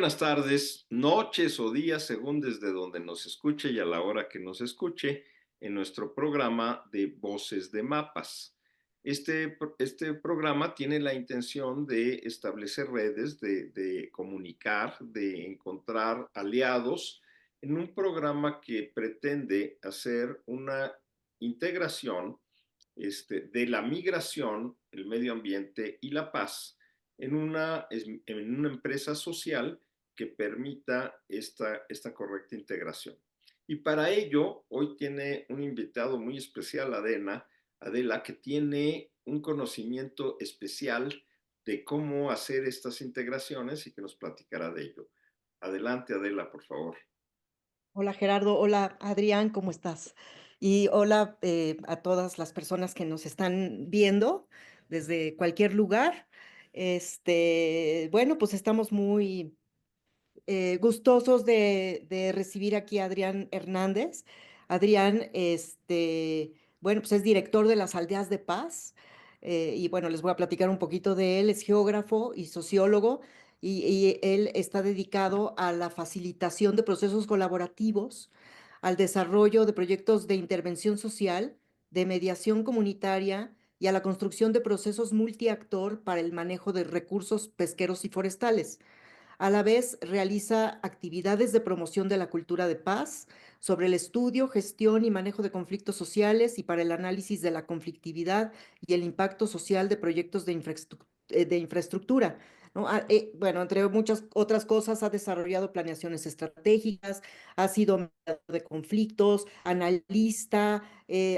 buenas tardes, noches o días, según desde donde nos escuche y a la hora que nos escuche, en nuestro programa de Voces de Mapas. Este programa tiene la intención de establecer redes, de comunicar, de encontrar aliados en un programa que pretende hacer una integración de la migración, el medio ambiente y la paz en una empresa social que permita esta correcta integración. Y para ello, hoy tiene un invitado muy especial, Adela, que tiene un conocimiento especial de cómo hacer estas integraciones y que nos platicará de ello. Adelante, Adela, por favor. Hola Gerardo, hola Adrián, ¿cómo estás? Y hola a todas las personas que nos están viendo desde cualquier lugar. Bueno, pues estamos muy gustosos de recibir aquí a Adrián Hernández. Adrián, bueno, pues es director de las Aldeas de Paz. Y bueno, les voy a platicar un poquito de él. Es geógrafo y sociólogo y él está dedicado a la facilitación de procesos colaborativos, al desarrollo de proyectos de intervención social, de mediación comunitaria y a la construcción de procesos multiactor para el manejo de recursos pesqueros y forestales. A la vez, realiza actividades de promoción de la cultura de paz, sobre el estudio, gestión y manejo de conflictos sociales y para el análisis de la conflictividad y el impacto social de proyectos de infraestructura, ¿no? Bueno, entre muchas otras cosas, ha desarrollado planeaciones estratégicas, ha sido mediador de conflictos, analista,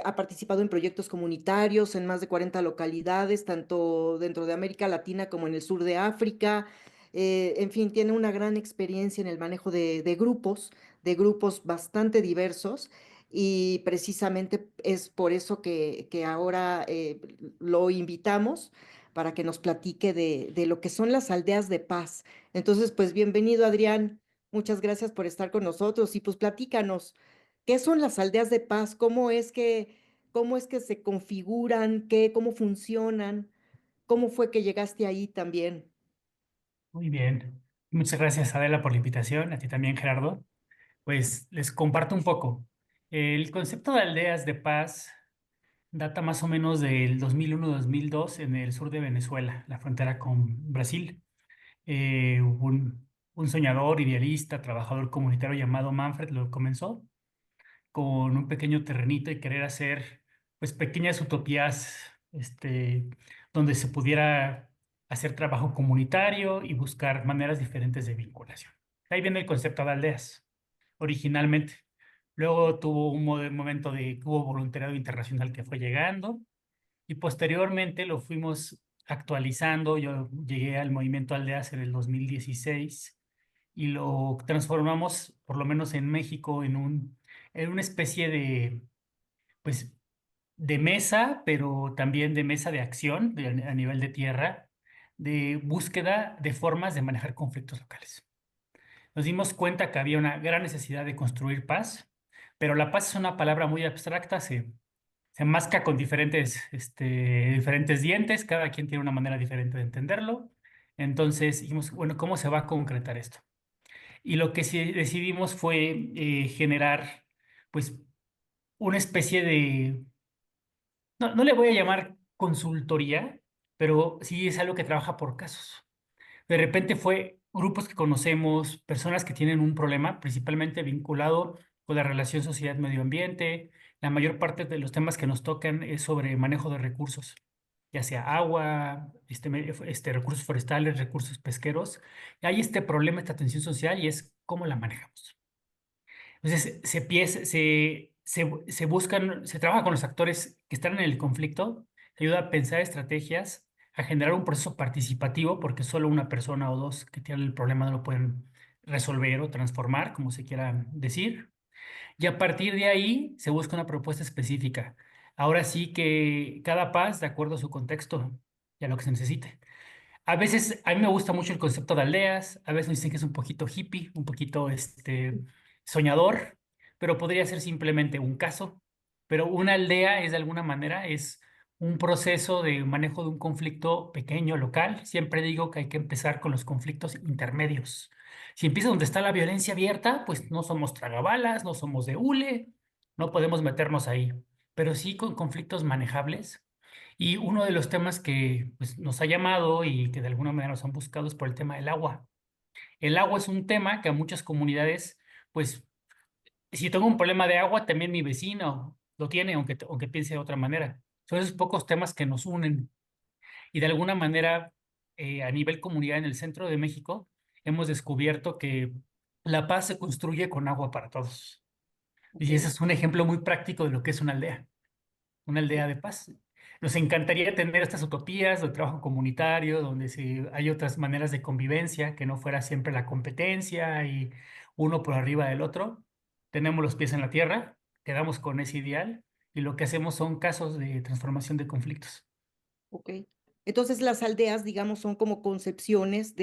ha participado en proyectos comunitarios en más de 40 localidades, tanto dentro de América Latina como en el sur de África. En fin, tiene una gran experiencia en el manejo de grupos bastante diversos, y precisamente es por eso que ahora lo invitamos para que nos platique de lo que son las aldeas de paz. Entonces, pues bienvenido, Adrián. Muchas gracias por estar con nosotros y pues platícanos, ¿qué son las aldeas de paz? Cómo es que se configuran? ¿Cómo funcionan? ¿Cómo fue que llegaste ahí también? Muy bien. Muchas gracias, Adela, por la invitación. A ti también, Gerardo. Pues les comparto un poco. El concepto de aldeas de paz data más o menos del 2001-2002 en el sur de Venezuela, la frontera con Brasil. Un soñador, idealista, trabajador comunitario llamado Manfred lo comenzó con un pequeño terrenito y querer hacer pues pequeñas utopías donde se pudiera hacer trabajo comunitario y buscar maneras diferentes de vinculación. Ahí viene el concepto de aldeas, originalmente. Luego tuvo un momento de que hubo voluntariado internacional que fue llegando y posteriormente lo fuimos actualizando. Yo llegué al movimiento Aldeas en el 2016 y lo transformamos, por lo menos en México, en una especie de, pues, de mesa, pero también de mesa de acción a nivel de tierra, de búsqueda de formas de manejar conflictos locales. Nos dimos cuenta que había una gran necesidad de construir paz, pero la paz es una palabra muy abstracta, se masca con diferentes dientes, cada quien tiene una manera diferente de entenderlo. Entonces dijimos, bueno, ¿cómo se va a concretar esto? Y lo que sí decidimos fue generar, pues, una especie de, no le voy a llamar consultoría, pero sí es algo que trabaja por casos. De repente fue grupos que conocemos, personas que tienen un problema, principalmente vinculado con la relación sociedad-medio ambiente. La mayor parte de los temas que nos tocan es sobre manejo de recursos, ya sea agua, recursos forestales, recursos pesqueros. Hay este problema, esta tensión social y es cómo la manejamos. Entonces, se buscan, se trabaja con los actores que están en el conflicto, se ayuda a pensar estrategias, a generar un proceso participativo, porque solo una persona o dos que tienen el problema no lo pueden resolver o transformar, como se quiera decir. Y a partir de ahí se busca una propuesta específica. Ahora sí que cada paz de acuerdo a su contexto y a lo que se necesite. A veces, a mí me gusta mucho el concepto de aldeas, a veces me dicen que es un poquito hippie, un poquito soñador, pero podría ser simplemente un caso. Pero una aldea es de alguna manera, es un proceso de manejo de un conflicto pequeño, local. Siempre digo que hay que empezar con los conflictos intermedios, Si empieza donde está la violencia abierta, pues no somos tragabalas, no somos de hule, no podemos meternos ahí, pero sí con conflictos manejables. Y uno de los temas que pues, nos ha llamado y que de alguna manera nos han buscado es por el tema del agua. El agua es un tema que a muchas comunidades, pues, si tengo un problema de agua, también mi vecino lo tiene, aunque piense de otra manera. Son esos pocos temas que nos unen. Y de alguna manera, a nivel comunidad en el centro de México, hemos descubierto que la paz se construye con agua para todos. Ok, Y ese es un ejemplo muy práctico de lo que es una aldea de paz. Nos encantaría tener estas utopías de trabajo comunitario, donde hay otras maneras de convivencia, que no fuera siempre la competencia y uno por arriba del otro. Tenemos los pies en la tierra, quedamos con ese ideal y lo que hacemos son casos de transformación de conflictos. ok. Entonces las aldeas, digamos, son como concepciones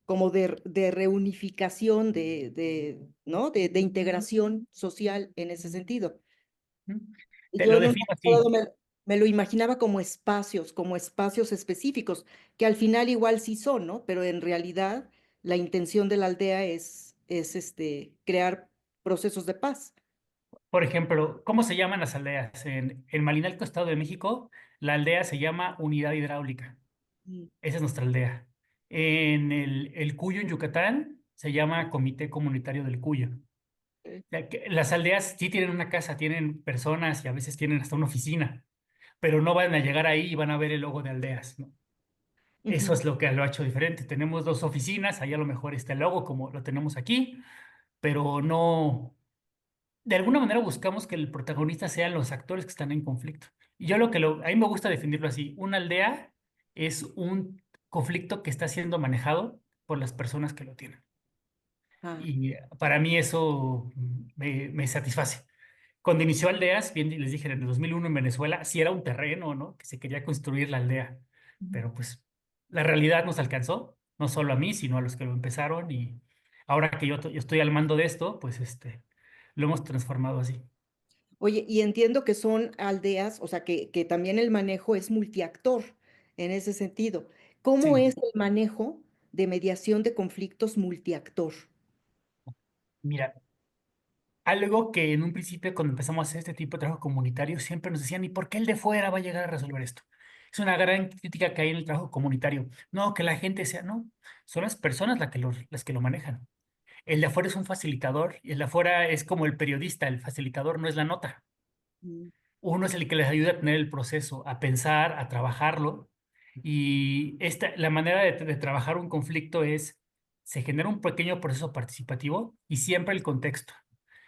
como de reunificación, ¿no? De integración social en ese sentido. ¿Mm? Te Yo lo en un defino momento así. dado me lo imaginaba como espacios específicos, que al final igual sí son, ¿no? Pero en realidad la intención de la aldea es crear procesos de paz. Por ejemplo, ¿cómo se llaman las aldeas? En Malinalco, Estado de México, la aldea se llama Unidad Hidráulica. Mm, Esa es nuestra aldea. En el Cuyo, en Yucatán, se llama Comité Comunitario del Cuyo. ok. Ya que las aldeas sí tienen una casa, tienen personas y a veces tienen hasta una oficina, pero no van a llegar ahí y van a ver el logo de aldeas, ¿no? Eso Ujú. es lo que lo ha hecho diferente. Tenemos dos oficinas, ahí a lo mejor está el logo como lo tenemos aquí, pero no, de alguna manera buscamos que el protagonista sean los actores que están en conflicto. Y yo a mí me gusta definirlo así. Una aldea es un conflicto que está siendo manejado por las personas que lo tienen. Ah, Y para mí eso me satisface. Cuando inició Aldeas, bien les dije, en el 2001 en Venezuela, sí era un terreno, ¿no? Que se quería construir la aldea. ujú. Pero pues la realidad nos alcanzó, no solo a mí, sino a los que lo empezaron. Y ahora que yo estoy al mando de esto, pues lo hemos transformado así. Oye, y entiendo que son aldeas, o sea, que también el manejo es multiactor en ese sentido. ¿Cómo Sí, es el manejo de mediación de conflictos multiactor? mira, algo que en un principio cuando empezamos a hacer este tipo de trabajo comunitario siempre nos decían, ¿y por qué el de fuera va a llegar a resolver esto? Es una gran crítica que hay en el trabajo comunitario. No, que la gente sea, no, son las personas las que lo manejan. El de afuera es un facilitador y el de afuera es como el periodista, el facilitador no es la nota. Mm, Uno es el que les ayuda a tener el proceso, a pensar, a trabajarlo. Y la manera de trabajar un conflicto es, se genera un pequeño proceso participativo y siempre el contexto.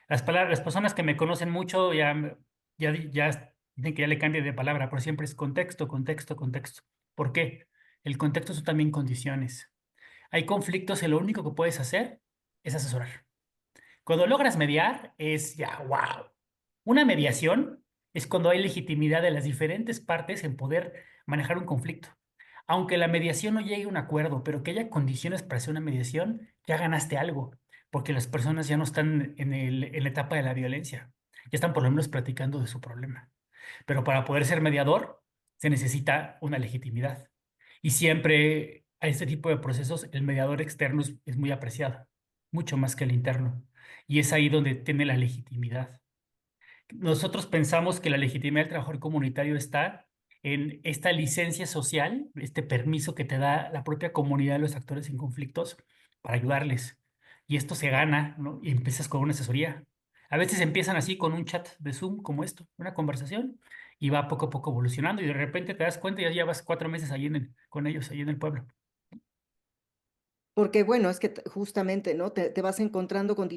Las personas que me conocen mucho ya dicen que ya le cambie de palabra, pero siempre es contexto, contexto, contexto. ¿Por qué? El contexto son también condiciones. Hay conflictos y lo único que puedes hacer es asesorar. Cuando logras mediar es ya, wow. Una mediación es cuando hay legitimidad de las diferentes partes en poder manejar un conflicto. Aunque la mediación no llegue a un acuerdo, pero que haya condiciones para hacer una mediación, ya ganaste algo, porque las personas ya no están en la etapa de la violencia, ya están por lo menos platicando de su problema. Pero para poder ser mediador se necesita una legitimidad. Y siempre a este tipo de procesos el mediador externo es muy apreciado, mucho más que el interno. Y es ahí donde tiene la legitimidad. Nosotros pensamos que la legitimidad del trabajador comunitario está en esta licencia social, este permiso que te da la propia comunidad de los actores en conflictos para ayudarles. Y esto se gana, ¿no? Y empiezas con una asesoría. A veces empiezan así con un chat de Zoom como esto, una conversación, y va poco a poco evolucionando y de repente te das cuenta y ya llevas 4 meses ahí con ellos, ahí en el pueblo. Porque bueno, es que justamente, ¿no? Te vas encontrando con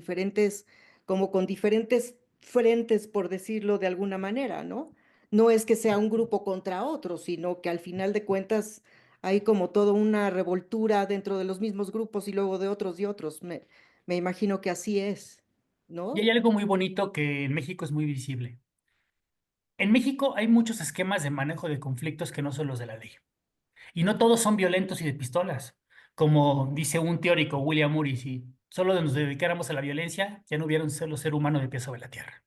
como con diferentes frentes, por decirlo de alguna manera, ¿no? No es que sea un grupo contra otro, sino que al final de cuentas hay como toda una revoltura dentro de los mismos grupos y luego de otros y otros. Me imagino que así es, Y ¿no? hay algo muy bonito que en México es muy visible. En México hay muchos esquemas de manejo de conflictos que no son los de la ley. Y no todos son violentos y de pistolas. Como dice un teórico, William Murray, si solo nos dedicáramos a la violencia, ya no hubiera un solo ser humano de pie sobre la tierra.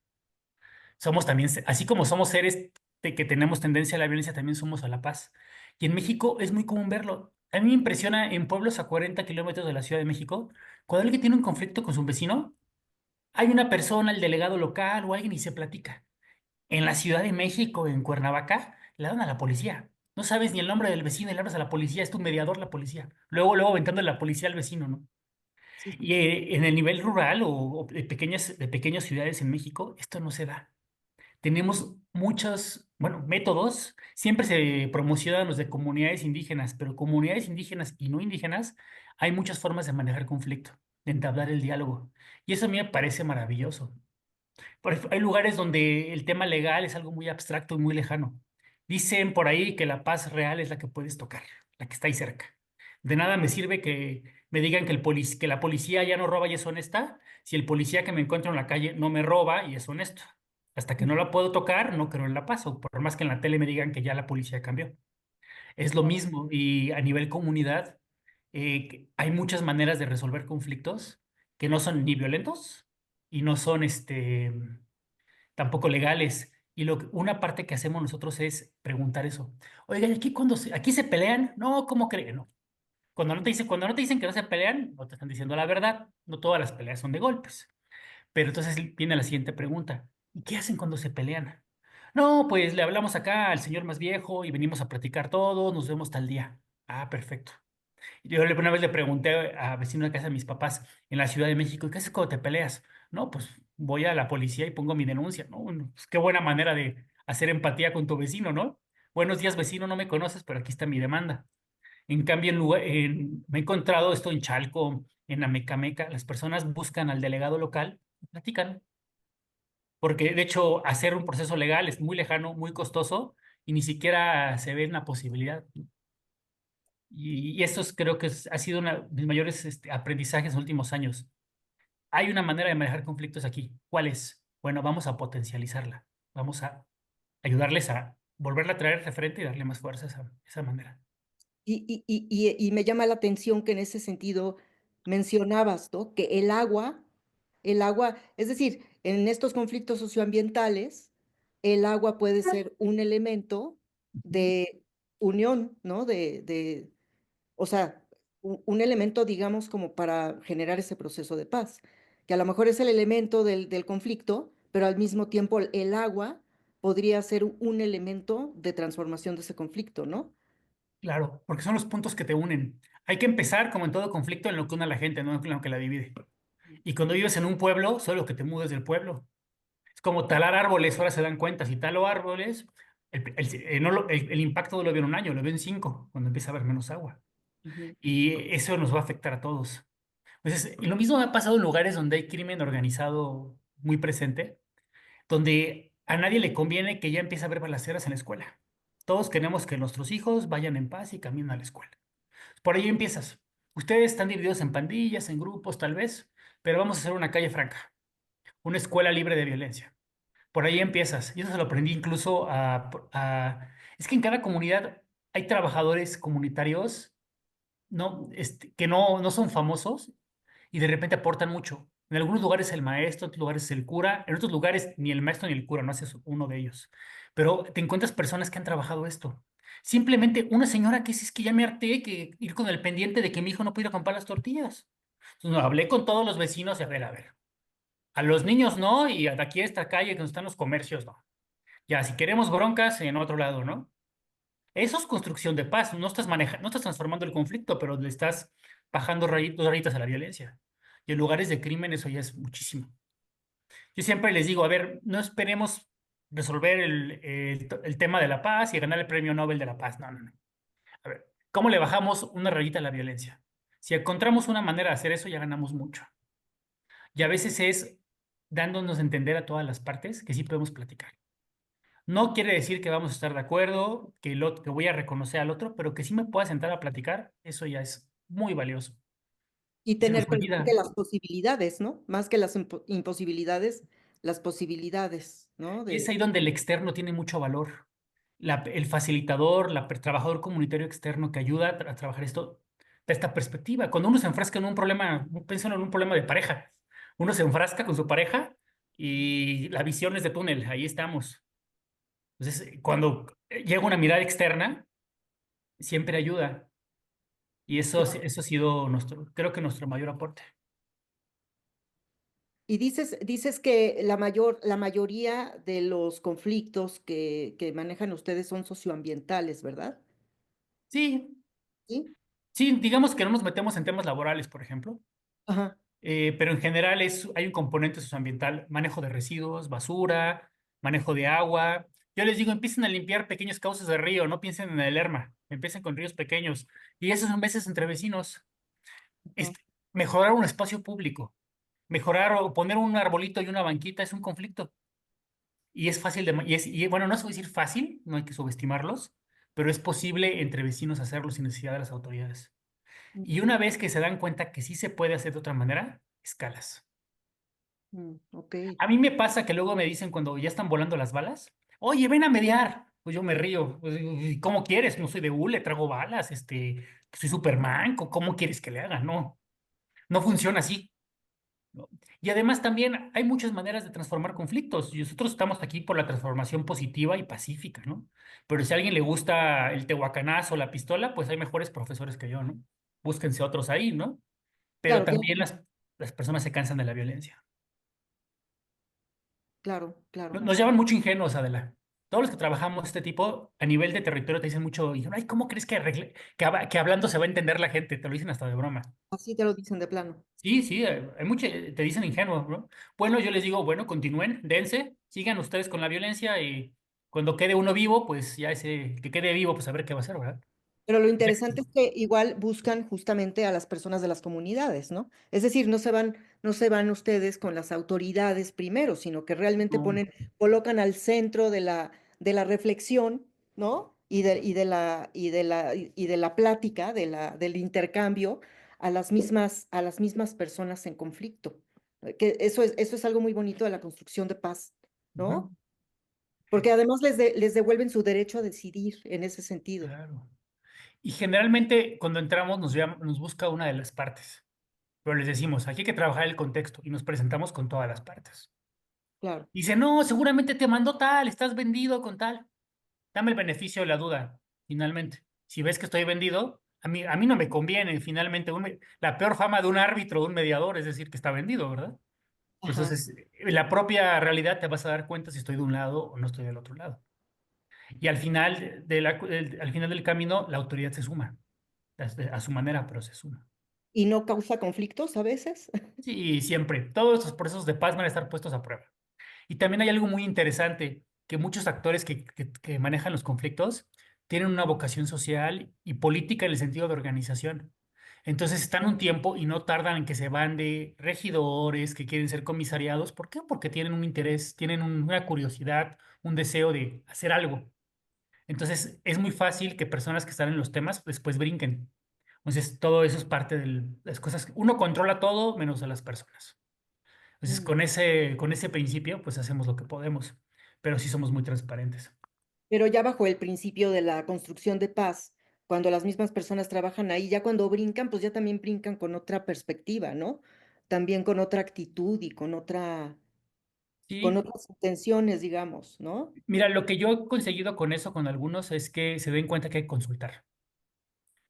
Somos también, así como somos seres de que tenemos tendencia a la violencia, también somos a la paz. Y en México es muy común verlo. A mí me impresiona en pueblos a 40 kilómetros de la Ciudad de México, cuando alguien tiene un conflicto con su vecino, hay una persona, el delegado local o alguien y se platica. En la Ciudad de México, en Cuernavaca, le dan a la policía. No sabes ni el nombre del vecino y le hablas a la policía, es tu mediador la policía. Luego aventando la policía al vecino, ¿no? Sí. Y en el nivel rural o de pequeñas ciudades en México, esto no se da. Tenemos muchos, bueno, métodos. Siempre se promocionan los de comunidades indígenas, pero comunidades indígenas y no indígenas, hay muchas formas de manejar conflicto, de entablar el diálogo. Y eso a mí me parece maravilloso. Hay lugares donde el tema legal es algo muy abstracto y muy lejano. Dicen por ahí que la paz real es la que puedes tocar, la que está ahí cerca. De nada me sirve que me digan que, que la policía ya no roba y es honesta, si el policía que me encuentro en la calle no me roba y es honesto. Hasta que no la puedo tocar, no creo en la paz, o por más que en la tele me digan que ya la policía cambió. Es lo mismo y a nivel comunidad hay muchas maneras de resolver conflictos que no son ni violentos y no son tampoco legales. Y una parte que hacemos nosotros es preguntar eso. Oigan, aquí se pelean, no, ¿cómo creen? No. Cuando no te dicen que no se pelean, no te están diciendo la verdad. No todas las peleas son de golpes. Pero entonces viene la siguiente pregunta. ¿Y qué hacen cuando se pelean? No, pues le hablamos acá al señor más viejo y venimos a platicar todo, nos vemos tal día. Ah, perfecto. Una vez le pregunté a vecino de casa de mis papás en la Ciudad de México, ¿qué haces cuando te peleas? No, pues voy a la policía y pongo mi denuncia. No, bueno, pues qué buena manera de hacer empatía con tu vecino, ¿no? Buenos días, vecino, no me conoces, pero aquí está mi demanda. En cambio, me he encontrado esto en Chalco, en Amecameca, las personas buscan al delegado local y platican, porque de hecho hacer un proceso legal es muy lejano, muy costoso y ni siquiera se ve una posibilidad. Y eso creo que ha sido uno de mis mayores aprendizajes en los últimos años. Hay una manera de manejar conflictos aquí. ¿Cuál es? Bueno, vamos a potencializarla. Vamos a ayudarles a volverla a traer de frente y darle más fuerza a esa manera. Y me llama la atención que en ese sentido mencionabas, ¿no? Que el agua, es decir, en estos conflictos socioambientales, el agua puede ser un elemento Ujú. de unión, ¿no? O sea, un elemento, digamos, como para generar ese proceso de paz, que a lo mejor es el elemento del conflicto, pero al mismo tiempo el agua podría ser un elemento de transformación de ese conflicto, ¿no? Claro, porque son los puntos que te unen. Hay que empezar, como en todo conflicto, en lo que une a la gente, no en lo que la divide. Y cuando vives en un pueblo, solo que te mudes del pueblo. Es como talar árboles, ahora se dan cuenta, si talo árboles, no el impacto no lo veo en un año, lo veo en 5, cuando empieza a haber menos agua. Ujú. Y eso nos va a afectar a todos. Entonces, y lo mismo ha pasado en lugares donde hay crimen organizado muy presente, donde a nadie le conviene que ya empiece a haber balaceras en la escuela. Todos queremos que nuestros hijos vayan en paz y caminen a la escuela. Por ahí empiezas. Ustedes están divididos en pandillas, en grupos tal vez, pero vamos a hacer una calle franca, una escuela libre de violencia. Por ahí empiezas. Y eso se lo aprendí incluso Es que en cada comunidad hay trabajadores comunitarios que no son famosos y de repente aportan mucho. En algunos lugares el maestro, en otros lugares el cura, en otros lugares ni el maestro ni el cura, no haces uno de ellos. Pero te encuentras personas que han trabajado esto. Simplemente una señora que es que ya me harté que ir con el pendiente de que mi hijo no pudiera comprar las tortillas. Entonces, no, hablé con todos los vecinos y a ver. A los niños no, y de aquí a esta calle que donde están los comercios no. Ya, si queremos broncas en otro lado, ¿no? Eso es construcción de paz. No estás transformando el conflicto, pero le estás bajando dos rayitas a la violencia. Y en lugares de crimen eso ya es muchísimo. Yo siempre les digo, a ver, no esperemos resolver el tema de la paz y ganar el premio Nobel de la paz. No, no, no. A ver, ¿cómo le bajamos una rayita a la violencia? Si encontramos una manera de hacer eso, ya ganamos mucho. Y a veces es dándonos a entender a todas las partes que sí podemos platicar. No quiere decir que vamos a estar de acuerdo, que voy a reconocer al otro, pero que sí me pueda sentar a platicar, eso ya es muy valioso. Y Y se nos tener presente olvida. las posibilidades, ¿no? Más que las imposibilidades, las posibilidades, ¿no? Y es ahí donde el externo tiene mucho valor. El facilitador, trabajador comunitario externo que ayuda a trabajar esto, de esta perspectiva. Cuando uno se enfrasca en un problema, piénsalo en un problema de pareja. Uno se enfrasca con su pareja y la visión es de túnel, ahí estamos. Entonces, cuando llega una mirada externa, siempre ayuda. Y eso ha sido creo que nuestro mayor aporte. Y dices que la mayoría de los conflictos que manejan ustedes son socioambientales, ¿verdad? Sí, Sí. sí, digamos que no nos metemos en temas laborales, por ejemplo, Ajá. pero en general hay un componente socioambiental, manejo de residuos, basura, manejo de agua. Yo les digo, empiecen a limpiar pequeños cauces de río, no piensen en el Lerma, empiecen con ríos pequeños. Y eso son veces entre vecinos. Ajá. Mejorar un espacio público, mejorar o poner un arbolito y una banquita es un conflicto. Y es fácil bueno, no se voy a decir fácil, no hay que subestimarlos, pero es posible entre vecinos hacerlo sin necesidad de las autoridades. Y Ujú. una vez que se dan cuenta que sí se puede hacer de otra manera, escalas. Ok. A mí me pasa que luego me dicen cuando ya están volando las balas, oye, ven a mediar. Pues yo me río. Pues, ¿y cómo quieres? No soy de hule, trago balas, soy Superman. ¿Cómo quieres que le haga? No, no funciona así. ¿No? Y además también hay muchas maneras de transformar conflictos. Y nosotros estamos aquí por la transformación positiva y pacífica, ¿no? Pero si a alguien le gusta el tehuacanazo o la pistola, pues hay mejores profesores que yo, ¿no? Búsquense otros ahí, ¿no? Pero Claro, claro, también las personas se cansan de la violencia. claro, claro. Nos llaman mucho ingenuos, Adela. Todos los que trabajamos este tipo, a nivel de territorio, te dicen mucho, y, ay, ¿cómo crees que hablando se va a entender la gente? Te lo dicen hasta de broma. Así te lo dicen de plano. Sí, sí, hay mucho, te dicen ingenuo, ¿no? Bueno, yo les digo, bueno, continúen, dense, sigan ustedes con la violencia y cuando quede uno vivo, pues ya ese que quede vivo, pues a ver qué va a hacer, ¿verdad? Pero lo interesante es que igual buscan justamente a las personas de las comunidades, ¿no? Es decir, no se van ustedes con las autoridades primero, sino que realmente No, colocan al centro de la reflexión, ¿no? Y de la plática, del intercambio a las mismas personas en conflicto. Que eso es algo muy bonito de la construcción de paz, ujú, ¿no? Porque además les devuelven su derecho a decidir en ese sentido. claro. Y generalmente cuando entramos nos busca una de las partes, pero les decimos, aquí hay que trabajar el contexto y nos presentamos con todas las partes. Claro. Dice, no, seguramente te mandó tal, estás vendido con tal. Dame el beneficio de la duda, finalmente. Si ves que estoy vendido, a mí no me conviene, finalmente, la peor fama de un árbitro, de un mediador, es decir, que está vendido, ¿verdad? Ajá. Entonces, la propia realidad te vas a dar cuenta si estoy de un lado o no estoy del otro lado. Y al final del camino, la autoridad se suma, a su manera, pero se suma. ¿Y no causa conflictos a veces? Sí, siempre. Todos estos procesos de paz van a estar puestos a prueba. Y también hay algo muy interesante, que muchos actores que manejan los conflictos tienen una vocación social y política en el sentido de organización. Entonces están un tiempo y no tardan en que se van de regidores que quieren ser comisariados. ¿Por qué? Porque tienen un interés, tienen una curiosidad, un deseo de hacer algo. Entonces es muy fácil que personas que están en los temas después brinquen. Entonces todo eso es parte de las cosas. Uno controla todo menos a las personas. Entonces, Mm. con ese principio, pues hacemos lo que podemos, pero sí somos muy transparentes. Pero ya bajo el principio de la construcción de paz, cuando las mismas personas trabajan ahí, ya cuando brincan, pues ya también brincan con otra perspectiva, ¿no? También con otra actitud y con Sí, otras intenciones, digamos, ¿no? mira, lo que yo he conseguido con eso, con algunos, es que se den cuenta que hay que consultar.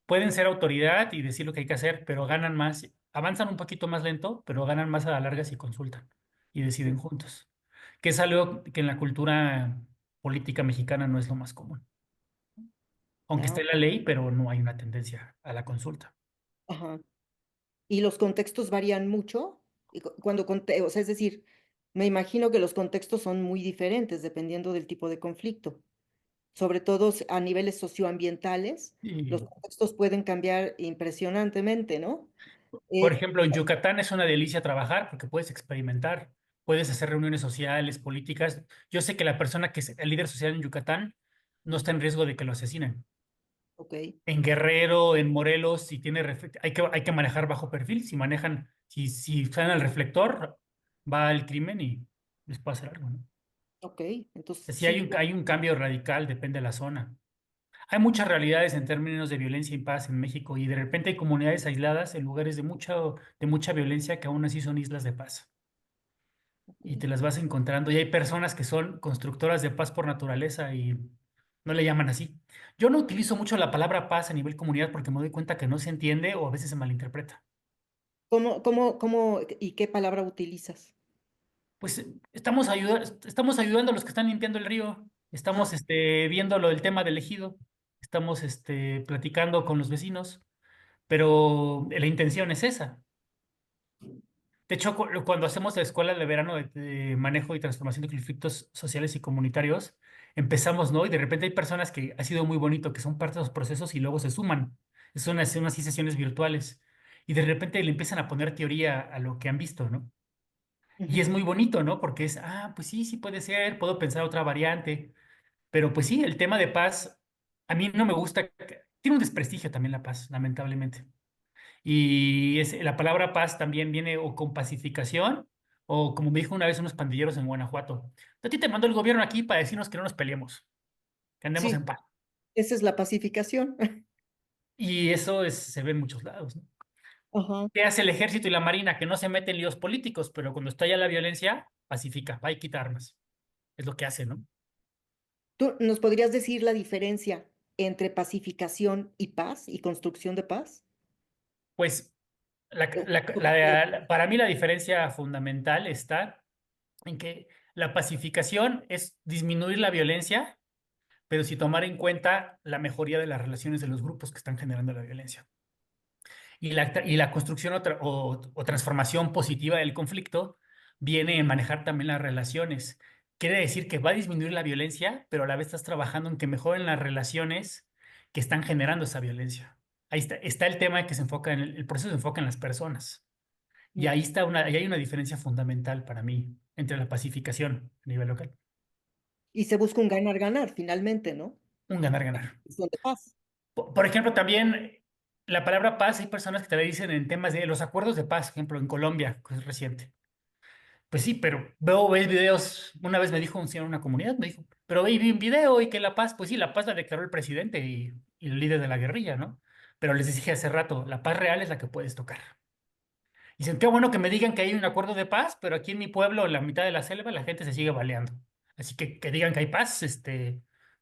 Pueden ser autoridad y decir lo que hay que hacer, pero ganan más, avanzan un poquito más lento, pero ganan más a la larga si consultan y deciden juntos, que es algo que en la cultura política mexicana no es lo más común. Aunque Ah, esté la ley, pero no hay una tendencia a la consulta. ajá. Y los contextos varían mucho. O sea, es decir, me imagino que los contextos son muy diferentes dependiendo del tipo de conflicto. Sobre todo a niveles socioambientales, los Y, contextos pueden cambiar impresionantemente, ¿no? por Eh, ejemplo, en Yucatán es una delicia trabajar porque puedes experimentar, puedes hacer reuniones sociales, políticas. Yo sé que la persona que es el líder social en Yucatán no está en riesgo de que lo asesinen. ok, En Guerrero, en Morelos, si tiene hay que manejar bajo perfil. Si salen al reflector, va al crimen y les puede hacer algo, ¿no? ok, entonces Si hay sí, un, hay un cambio radical, depende de la zona. Hay muchas realidades en términos de violencia y paz en México y de repente hay comunidades aisladas en lugares de mucha violencia que aún así son islas de paz y ok. te las vas encontrando y hay personas que son constructoras de paz por naturaleza y no le llaman así. Yo no utilizo mucho la palabra paz a nivel comunidad porque me doy cuenta que no se entiende o a veces se malinterpreta. ¿Cómo y qué palabra utilizas? Pues estamos ayudando a los que están limpiando el río, estamos Ah, viendo lo del tema del ejido, estamos platicando con los vecinos, pero la intención es esa. De hecho, cuando hacemos la escuela de verano de manejo y transformación de conflictos sociales y comunitarios, empezamos, ¿no? Y de repente hay personas que ha sido muy bonito, que son parte de los procesos y luego se suman. Son unas sí sesiones virtuales. Y de repente le empiezan a poner teoría a lo que han visto, ¿no? Y es ujú. muy bonito, ¿no? Porque pues sí, sí puede ser, puedo pensar otra variante. Pero pues sí, el tema de paz, a mí no me gusta. Tiene un desprestigio también la paz, lamentablemente. Y la palabra paz también viene o con pacificación, o como me dijo una vez unos pandilleros en Guanajuato, a ti te mandó el gobierno aquí para decirnos que no nos peleemos, que andemos en Sí, paz. esa es la pacificación. Y eso se ve en muchos lados, ¿no? Ajá. ¿Qué hace el ejército y la marina? Que no se meten en líos políticos, pero cuando está ya la violencia, pacifica, va y quita armas. Es lo que hace, ¿no? ¿Tú nos podrías decir la diferencia entre pacificación y paz y construcción de paz? Pues O como que para mí la diferencia fundamental está en que la pacificación es disminuir la violencia, pero si tomar en cuenta la mejoría de las relaciones de los grupos que están generando la violencia. Y la construcción o transformación positiva del conflicto viene en manejar también las relaciones. Quiere decir que va a disminuir la violencia, pero a la vez estás trabajando en que mejoren las relaciones que están generando esa violencia. Ahí está el tema que se enfoca en el proceso se enfoca en las personas. Y mm, ahí hay una diferencia fundamental para mí entre la pacificación a nivel local. y se busca un ganar-ganar finalmente, ¿no? Un ganar-ganar. Construcción de paz. Por ejemplo, también la palabra paz, hay personas que te la dicen en temas de los acuerdos de paz, por ejemplo, en Colombia, que es reciente. Pues sí, pero ves videos, una vez me dijo un señor en una comunidad, me dijo, pero vi un video y que la paz, pues sí, la paz la declaró el presidente y el líder de la guerrilla, ¿no? Pero les dije hace rato, la paz real es la que puedes tocar. Dicen, qué bueno que me digan que hay un acuerdo de paz, pero aquí en mi pueblo, en la mitad de la selva, la gente se sigue baleando. Así que digan que hay paz,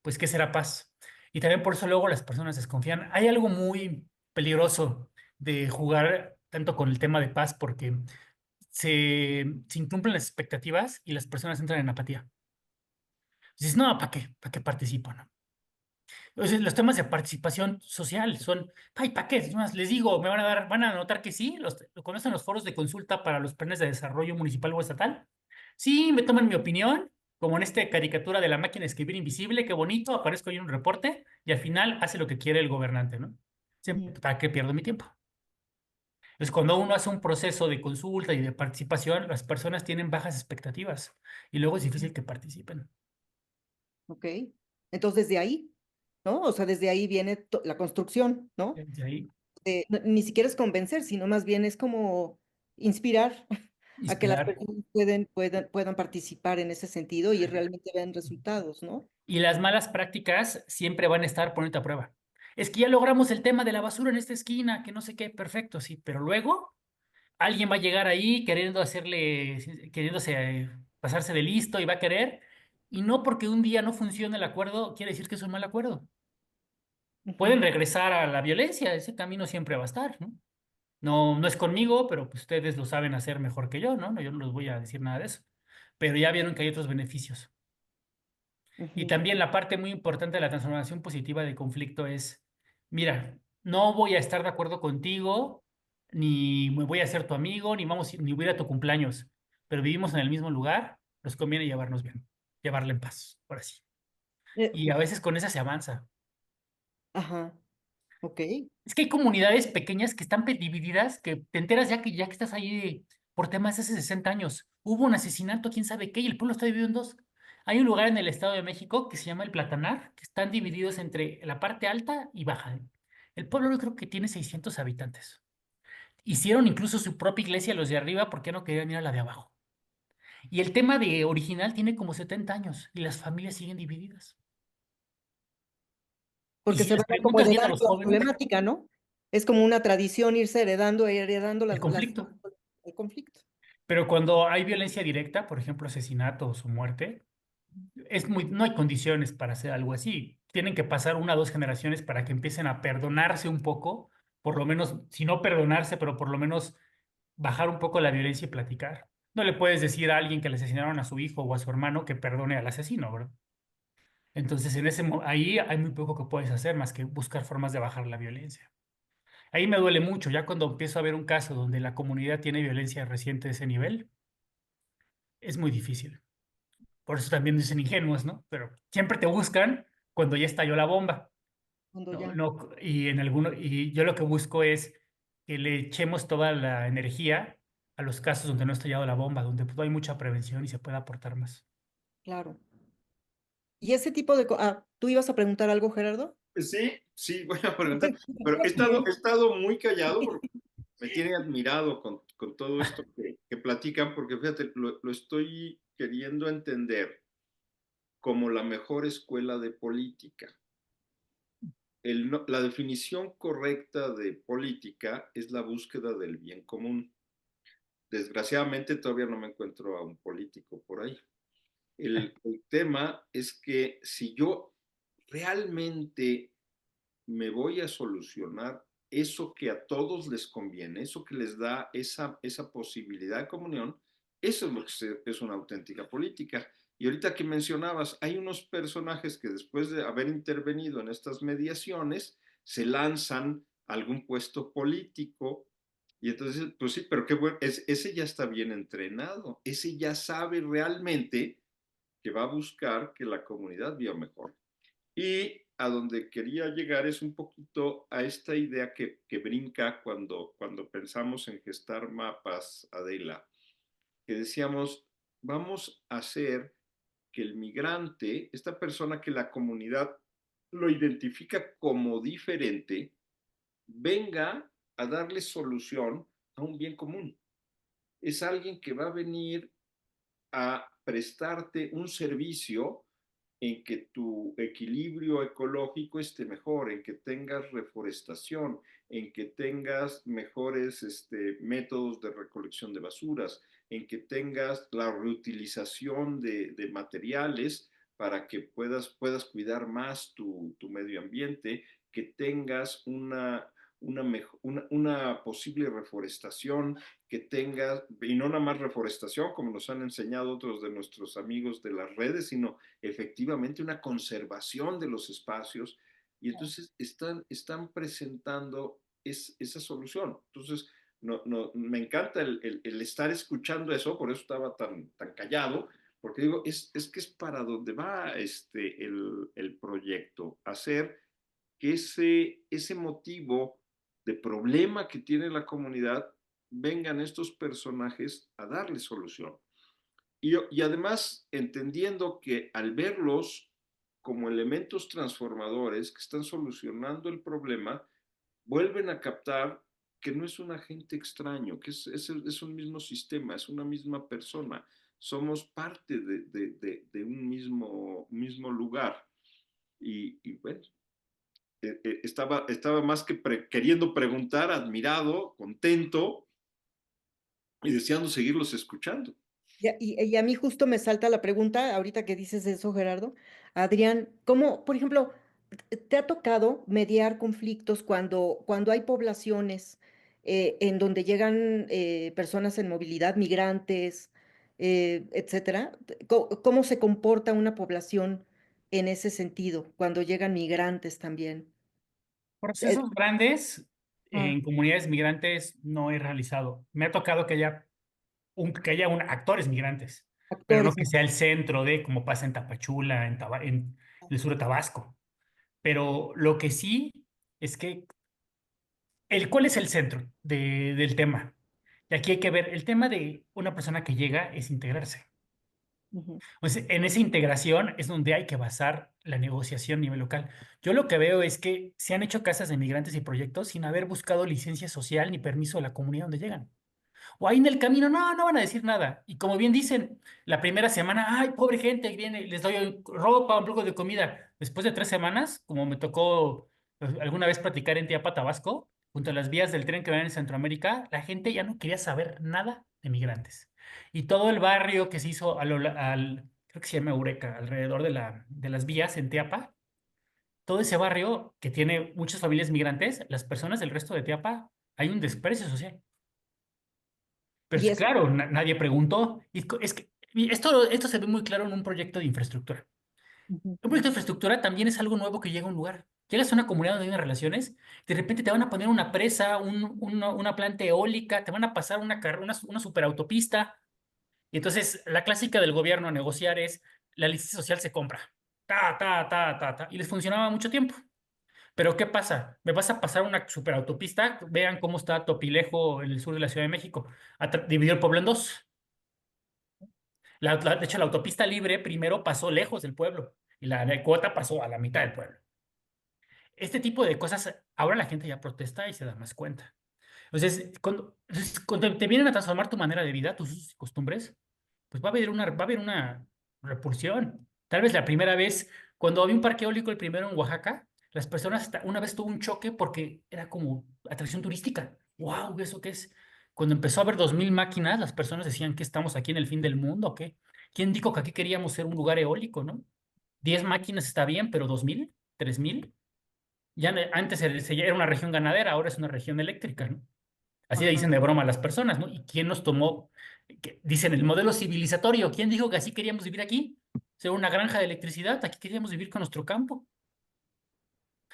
pues ¿qué será paz? Y también por eso luego las personas desconfían. Hay algo muy peligroso de jugar tanto con el tema de paz porque se incumplen las expectativas y las personas entran en apatía. Dices, no, ¿para qué? ¿Para qué participo? ¿No? Entonces, los temas de participación social son, ay, ¿para qué? Es más, les digo, van a notar que sí, lo conocen los foros de consulta para los planes de desarrollo municipal o estatal. Sí, me toman mi opinión, como en esta caricatura de la máquina de escribir invisible, qué bonito, aparezco ahí en un reporte y al final hace lo que quiere el gobernante, ¿no? Ujú, ¿Para qué pierdo mi tiempo? Entonces, cuando uno hace un proceso de consulta y de participación, las personas tienen bajas expectativas y luego es ujú. difícil que participen. Ok. Entonces, desde ahí, ¿no? O sea, desde ahí viene la construcción, ¿no? De ahí, Ni siquiera es convencer, sino más bien es como inspirar a que las inspirar. personas puedan participar en ese sentido y realmente vean resultados, ¿no? Y las malas prácticas siempre van a estar poniendo a prueba. Es que ya logramos el tema de la basura en esta esquina, que no sé qué, perfecto, sí, pero luego alguien va a llegar ahí queriéndose pasarse de listo y va a querer, y no porque un día no funcione el acuerdo, quiere decir que es un mal acuerdo. Pueden Ujú, regresar a la violencia, ese camino siempre va a estar, ¿no? No, no es conmigo, pero pues ustedes lo saben hacer mejor que yo, ¿no? Yo no les voy a decir nada de eso. Pero ya vieron que hay otros beneficios. Y ujú. también la parte muy importante de la transformación positiva del conflicto es, mira, no voy a estar de acuerdo contigo, ni me voy a ser tu amigo, ni voy a ir a tu cumpleaños, pero vivimos en el mismo lugar, nos conviene llevarnos bien, llevarla en paz, por así. Y a veces con esa se avanza. Ajá, ok. Es que hay comunidades pequeñas que están divididas, que te enteras ya que estás ahí por temas de hace 60 años. Hubo un asesinato, quién sabe qué, y el pueblo está dividido en dos. Hay un lugar en el Estado de México que se llama El Platanar, que están divididos entre la parte alta y baja. El pueblo yo creo que tiene 600 habitantes. Hicieron incluso su propia iglesia los de arriba porque no querían ir a la de abajo. Y el tema de original tiene como 70 años y las familias siguen divididas. Y Porque si se les va como preguntas bien a heredando los la jóvenes, problemática, ¿no? Es como una tradición irse heredando el conflicto. el conflicto. Pero cuando hay violencia directa, por ejemplo, asesinatos o muerte, no hay condiciones para hacer algo así. tienen que pasar 1 o 2 generaciones para que empiecen a perdonarse un poco, por lo menos, si no perdonarse, pero por lo menos bajar un poco la violencia y platicar. No le puedes decir a alguien que le asesinaron a su hijo o a su hermano que perdone al asesino, ¿verdad? Entonces, ahí hay muy poco que puedes hacer más que buscar formas de bajar la violencia. Ahí me duele mucho, ya cuando empiezo a ver un caso donde la comunidad tiene violencia reciente de ese nivel, es muy difícil. Por eso también dicen ingenuos, ¿no? Pero siempre te buscan cuando ya estalló la bomba. Cuando No, ya, no, y yo lo que busco es que le echemos toda la energía a los casos donde no ha estallado la bomba, donde pues, hay mucha prevención y se puede aportar más. claro. Y ese tipo de... ¿tú ibas a preguntar algo, Gerardo? Sí, sí, voy a preguntar, pero he estado muy callado porque me tiene admirado con todo esto que platican, porque fíjate, lo estoy queriendo entender como la mejor escuela de política. La definición correcta de política es la búsqueda del bien común. Desgraciadamente todavía no me encuentro a un político por ahí. El tema es que si yo realmente me voy a solucionar eso que a todos les conviene, eso que les da esa posibilidad de comunión, eso es lo que es una auténtica política. Y ahorita que mencionabas, hay unos personajes que después de haber intervenido en estas mediaciones, se lanzan a algún puesto político. Y entonces, pues sí, pero qué bueno, ese ya está bien entrenado, ese ya sabe realmente que va a buscar que la comunidad viva mejor. Y a donde quería llegar es un poquito a esta idea que brinca cuando pensamos en gestar mapas, Adela, que decíamos, vamos a hacer que el migrante, esta persona que la comunidad lo identifica como diferente, venga a darle solución a un bien común. Es alguien que va a venir a prestarte un servicio en que tu equilibrio ecológico esté mejor, en que tengas reforestación, en que tengas mejores métodos de recolección de basuras, en que tengas la reutilización de materiales para que puedas cuidar más tu medio ambiente, que tengas una posible reforestación, que tengas, y no nada más reforestación, como nos han enseñado otros de nuestros amigos de las redes, sino efectivamente una conservación de los espacios. Y entonces están presentando esa solución. Entonces, me encanta el estar escuchando eso, por eso estaba tan callado, porque digo, es que es para donde va el proyecto, hacer que ese motivo de problema que tiene la comunidad vengan estos personajes a darle solución. Y además entendiendo que al verlos como elementos transformadores que están solucionando el problema, vuelven a captar que no es un agente extraño, que es un mismo sistema, es una misma persona, somos parte de un mismo lugar. Y bueno, estaba más que queriendo preguntar, admirado, contento y deseando seguirlos escuchando. Y a mí justo me salta la pregunta, ahorita que dices eso, Gerardo. Adrián, ¿cómo, por ejemplo, te ha tocado mediar conflictos cuando hay poblaciones en donde llegan personas en movilidad, migrantes, etcétera? ¿Cómo se comporta una población en ese sentido cuando llegan migrantes también? Eh, Procesos grandes ah, en comunidades migrantes no he realizado. Me ha tocado que haya actores migrantes, pero no actores. que sea el centro de, como pasa en Tapachula, en el sur de Tabasco. Pero lo que sí es que, ¿cuál es el centro del tema? Y aquí hay que ver, el tema de una persona que llega es integrarse. Ujú. Pues en esa integración es donde hay que basar la negociación a nivel local. Yo lo que veo es que se han hecho casas de migrantes y proyectos sin haber buscado licencia social ni permiso de la comunidad donde llegan. O ahí en el camino, no van a decir nada. Y como bien dicen, la primera semana, ay, pobre gente, viene, les doy ropa, un poco de comida. Después de 3 semanas, como me tocó alguna vez platicar en Tiapa, Tabasco, junto a las vías del tren que van en Centroamérica, la gente ya no quería saber nada de migrantes. Y todo el barrio que se hizo creo que se llama Eureka, alrededor de las vías en Tiapa, todo ese barrio que tiene muchas familias migrantes, las personas del resto de Teapa, hay un desprecio social. Pero Y sí, es, claro, nadie preguntó. Es que y esto se ve muy claro en un proyecto de infraestructura. Ujú. Un proyecto de infraestructura también es algo nuevo que llega a un lugar. Llegas a una comunidad donde hay unas relaciones, de repente te van a poner una presa, una planta eólica, te van a pasar una superautopista. Y entonces la clásica del gobierno a negociar es la licencia social se compra. Y les funcionaba mucho tiempo. Pero ¿qué pasa? Me vas a pasar una superautopista, vean cómo está Topilejo en el sur de la Ciudad de México. Dividió el pueblo en dos. De hecho, la autopista libre primero pasó lejos del pueblo y la de cuota pasó a la mitad del pueblo. Este tipo de cosas, ahora la gente ya protesta y se da más cuenta. Entonces, cuando te vienen a transformar tu manera de vida, tus usos y costumbres, pues va a haber una repulsión. Tal vez la primera vez, cuando había un parque eólico, el primero en Oaxaca, las personas una vez tuvo un choque porque era como atracción turística. ¡Wow! ¿Eso qué es? Cuando empezó a haber 2000 máquinas, las personas decían que estamos aquí en el fin del mundo, ¿o qué? ¿Quién dijo que aquí queríamos ser un lugar eólico, no? 10 máquinas está bien, pero 2000, 3000. Antes era una región ganadera, ahora es una región eléctrica, ¿no? Así le dicen ajá. de broma a las personas, ¿no? ¿Y quién nos tomó? Dicen el modelo civilizatorio. ¿Quién dijo que así queríamos vivir aquí? Ser una granja de electricidad. Aquí queríamos vivir con nuestro campo.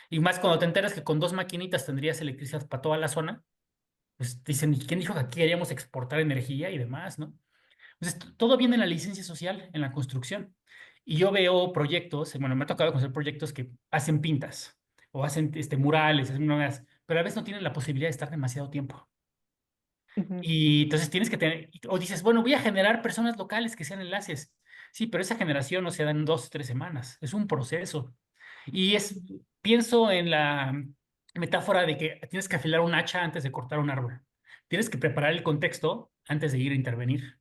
Y más cuando te enteras que con 2 maquinitas tendrías electricidad para toda la zona, pues dicen, ¿y quién dijo que aquí queríamos exportar energía y demás, ¿no? Entonces, todo viene en la licencia social, en la construcción. Y yo veo proyectos, bueno, me ha tocado conocer proyectos que hacen pintas o hacen murales, pero a veces no tienen la posibilidad de estar demasiado tiempo. Ujú. Y entonces tienes que tener, o dices, bueno, voy a generar personas locales que sean enlaces. Sí, pero esa generación no se da en 2 o 3 semanas, es un proceso. Y pienso en la metáfora de que tienes que afilar un hacha antes de cortar un árbol. Tienes que preparar el contexto antes de ir a intervenir.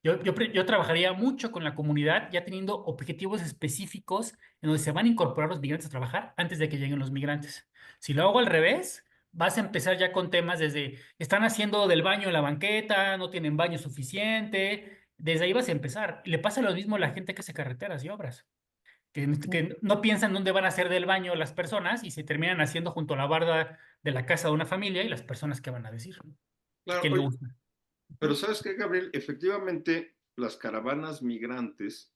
Yo trabajaría mucho con la comunidad, ya teniendo objetivos específicos en donde se van a incorporar los migrantes a trabajar antes de que lleguen los migrantes. Si lo hago al revés, vas a empezar ya con temas desde, están haciendo del baño en la banqueta, no tienen baño suficiente, desde ahí vas a empezar. Le pasa lo mismo a la gente que hace carreteras y obras, que no piensan dónde van a hacer del baño las personas y se terminan haciendo junto a la barda de la casa de una familia y las personas que van a decir, ¿no? Claro, ¿Quién le oye, gusta? pero ¿sabes qué, Gabriel? Efectivamente, las caravanas migrantes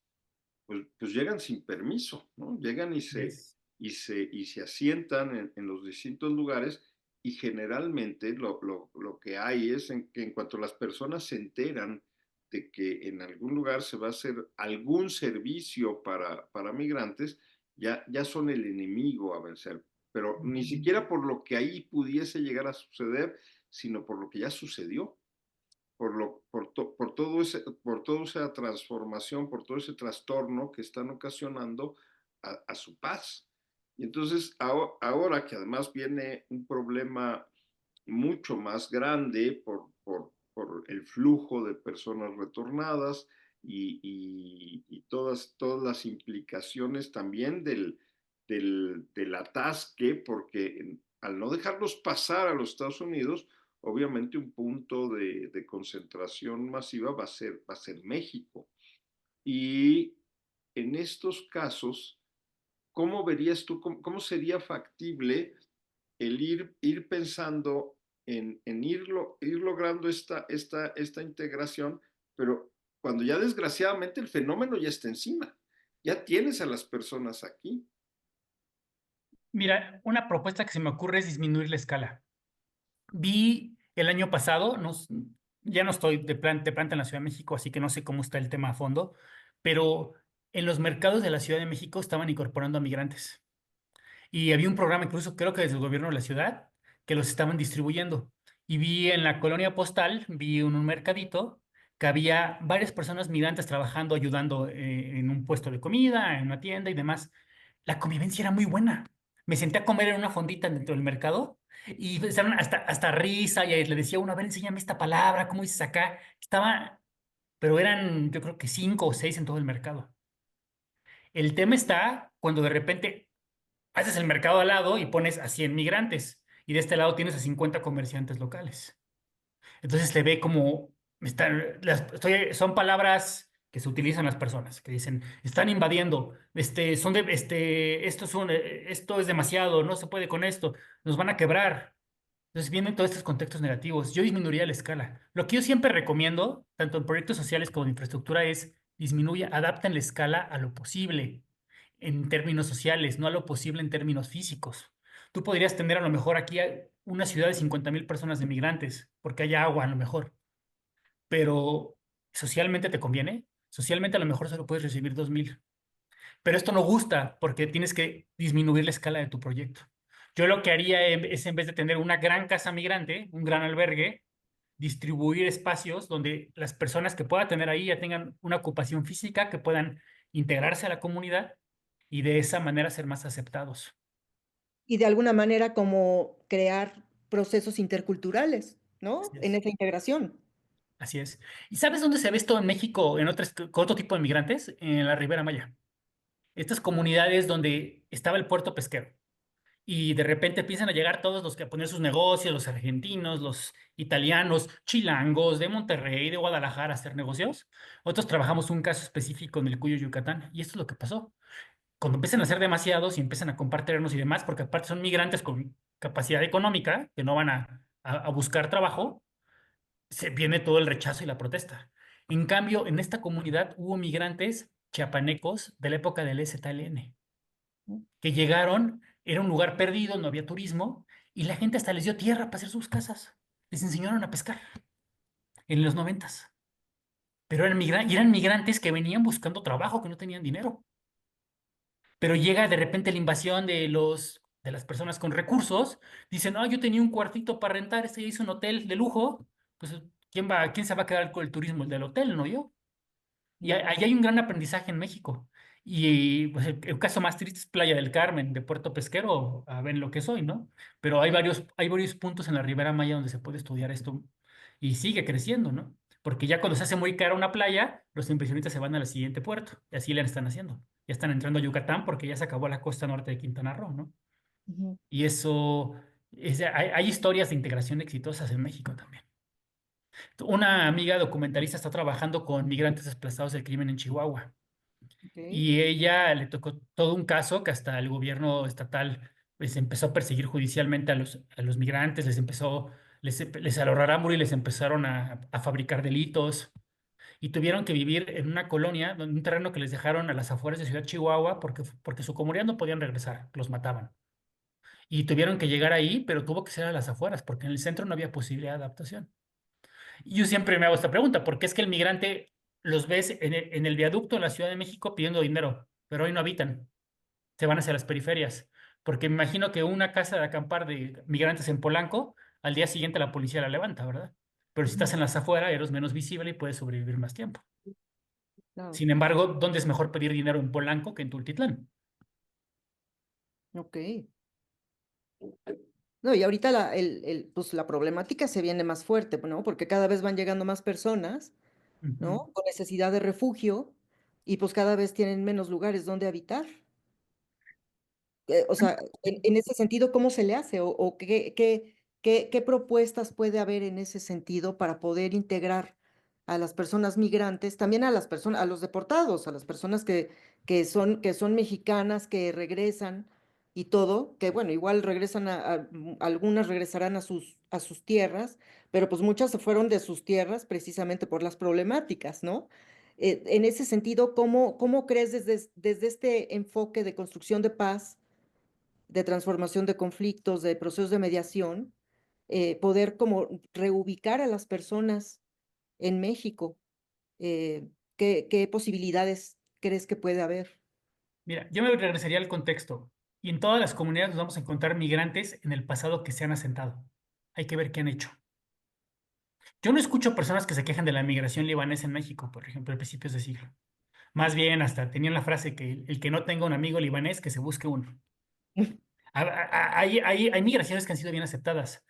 pues llegan sin permiso, ¿no? Llegan Es- y se asientan en los distintos lugares y generalmente lo que hay es que en cuanto las personas se enteran de que en algún lugar se va a hacer algún servicio para migrantes, ya son el enemigo a vencer. Pero ni siquiera por lo que ahí pudiese llegar a suceder, sino por lo que ya sucedió por toda esa transformación, por todo ese trastorno que están ocasionando a su paz. Y entonces ahora que además viene un problema mucho más grande por el flujo de personas retornadas y todas las implicaciones también del atasque, porque al no dejarlos pasar a los Estados Unidos, obviamente un punto de concentración masiva va a ser México. Y en estos casos, ¿cómo verías tú, cómo sería factible el ir pensando en ir logrando esta integración, pero cuando ya desgraciadamente el fenómeno ya está encima, ya tienes a las personas aquí? Mira, una propuesta que se me ocurre es disminuir la escala. Vi el año pasado, ya no estoy de planta en la Ciudad de México, así que no sé cómo está el tema a fondo, pero en los mercados de la Ciudad de México estaban incorporando a migrantes. Y había un programa, incluso creo que desde el gobierno de la ciudad, que los estaban distribuyendo. Y vi en la colonia postal, vi un mercadito que había varias personas migrantes trabajando, ayudando en un puesto de comida, en una tienda y demás. La convivencia era muy buena. Me senté a comer en una fondita dentro del mercado y estaban hasta risa y le decía a uno, a ver, enséñame esta palabra, ¿cómo dices acá? Pero eran yo creo que 5 o 6 en todo el mercado. El tema está cuando de repente haces el mercado al lado y pones a 100 migrantes y de este lado tienes a 50 comerciantes locales. Entonces se ve como son palabras que se utilizan las personas, que dicen, están invadiendo, esto es demasiado, no se puede con esto, nos van a quebrar. Entonces vienen todos estos contextos negativos. Yo disminuiría la escala. Lo que yo siempre recomiendo, tanto en proyectos sociales como en infraestructura, es disminuya, adapten la escala a lo posible en términos sociales, no a lo posible en términos físicos. Tú podrías tener a lo mejor aquí una ciudad de 50,000 personas de migrantes, porque hay agua a lo mejor, pero socialmente te conviene. Socialmente a lo mejor solo puedes recibir 2,000. Pero esto no gusta porque tienes que disminuir la escala de tu proyecto. Yo lo que haría es, en vez de tener una gran casa migrante, un gran albergue, distribuir espacios donde las personas que pueda tener ahí ya tengan una ocupación física, que puedan integrarse a la comunidad y de esa manera ser más aceptados. Y de alguna manera como crear procesos interculturales, ¿no? Así En es. esa integración. Así es. ¿Y sabes dónde se ve esto en México con otro tipo de migrantes? En la Ribera Maya. Estas comunidades donde estaba el puerto pesquero. Y de repente empiezan a llegar todos los que a poner sus negocios, los argentinos, los italianos, chilangos de Monterrey, de Guadalajara a hacer negocios. Otros trabajamos un caso específico en el Cuyo, Yucatán, y esto es lo que pasó. Cuando empiezan a hacer demasiados y empiezan a comprar terrenos y demás, porque aparte son migrantes con capacidad económica, que no van a buscar trabajo, se viene todo el rechazo y la protesta. En cambio, en esta comunidad hubo migrantes chiapanecos de la época del ZLN que llegaron, era un lugar perdido, no había turismo, y la gente hasta les dio tierra para hacer sus casas. Les enseñaron a pescar en los 90. Pero eran migrantes que venían buscando trabajo, que no tenían dinero. Pero llega de repente la invasión de las personas con recursos. Dicen, no, yo tenía un cuartito para rentar, este ya hizo un hotel de lujo. Pues, quién se va a quedar con el turismo? El del hotel, no yo. Y ahí hay un gran aprendizaje en México. Y pues, el caso más triste es Playa del Carmen, de Puerto Pesquero, a ver lo que soy, ¿no? Pero hay varios puntos en la Ribera Maya donde se puede estudiar esto y sigue creciendo, ¿no? Porque ya cuando se hace muy cara una playa, los inversionistas se van al siguiente puerto y así le están haciendo. Ya están entrando a Yucatán porque ya se acabó la costa norte de Quintana Roo, ¿no? Ujú. Y hay historias de integración exitosas en México también. Una amiga documentalista está trabajando con migrantes desplazados del crimen en Chihuahua. Ok. Y ella le tocó todo un caso que hasta el gobierno estatal pues empezó a perseguir judicialmente a los migrantes, les alorrarámuri y les empezaron a fabricar delitos y tuvieron que vivir en una colonia, en un terreno que les dejaron a las afueras de Ciudad Chihuahua porque su comunidad no podían regresar, los mataban. Y tuvieron que llegar ahí, pero tuvo que ser a las afueras porque en el centro no había posibilidad de adaptación. Y yo siempre me hago esta pregunta, ¿por qué es que el migrante los ves en el viaducto en la Ciudad de México pidiendo dinero, pero hoy no habitan, se van hacia las periferias? Porque me imagino que una casa de acampar de migrantes en Polanco, al día siguiente la policía la levanta, ¿verdad? Pero si Ujú. estás en las afueras, eres menos visible y puedes sobrevivir más tiempo. Claro. Sin embargo, ¿dónde es mejor pedir dinero en Polanco que en Tultitlán? Ok. No, y ahorita pues la problemática se viene más fuerte, ¿no? Porque cada vez van llegando más personas, Ujú. ¿no? Con necesidad de refugio y pues cada vez tienen menos lugares donde habitar. O sea, en ese sentido, ¿cómo se le hace? ¿O qué propuestas puede haber en ese sentido para poder integrar a las personas migrantes, también a las personas, a los deportados, a las personas que son mexicanas, que regresan y todo, que bueno, igual regresan algunas regresarán a sus tierras, pero pues muchas se fueron de sus tierras precisamente por las problemáticas, ¿no? En ese sentido, ¿cómo crees desde este enfoque de construcción de paz, de transformación de conflictos, de procesos de mediación, poder como reubicar a las personas en México? ¿Qué posibilidades crees que puede haber? Mira, yo me regresaría al contexto. Y en todas las comunidades nos vamos a encontrar migrantes en el pasado que se han asentado. Hay que ver qué han hecho. Yo no escucho personas que se quejan de la migración libanesa en México, por ejemplo, a principios de siglo. Más bien, hasta tenían la frase que el que no tenga un amigo libanés, que se busque uno. Hay migraciones que han sido bien aceptadas.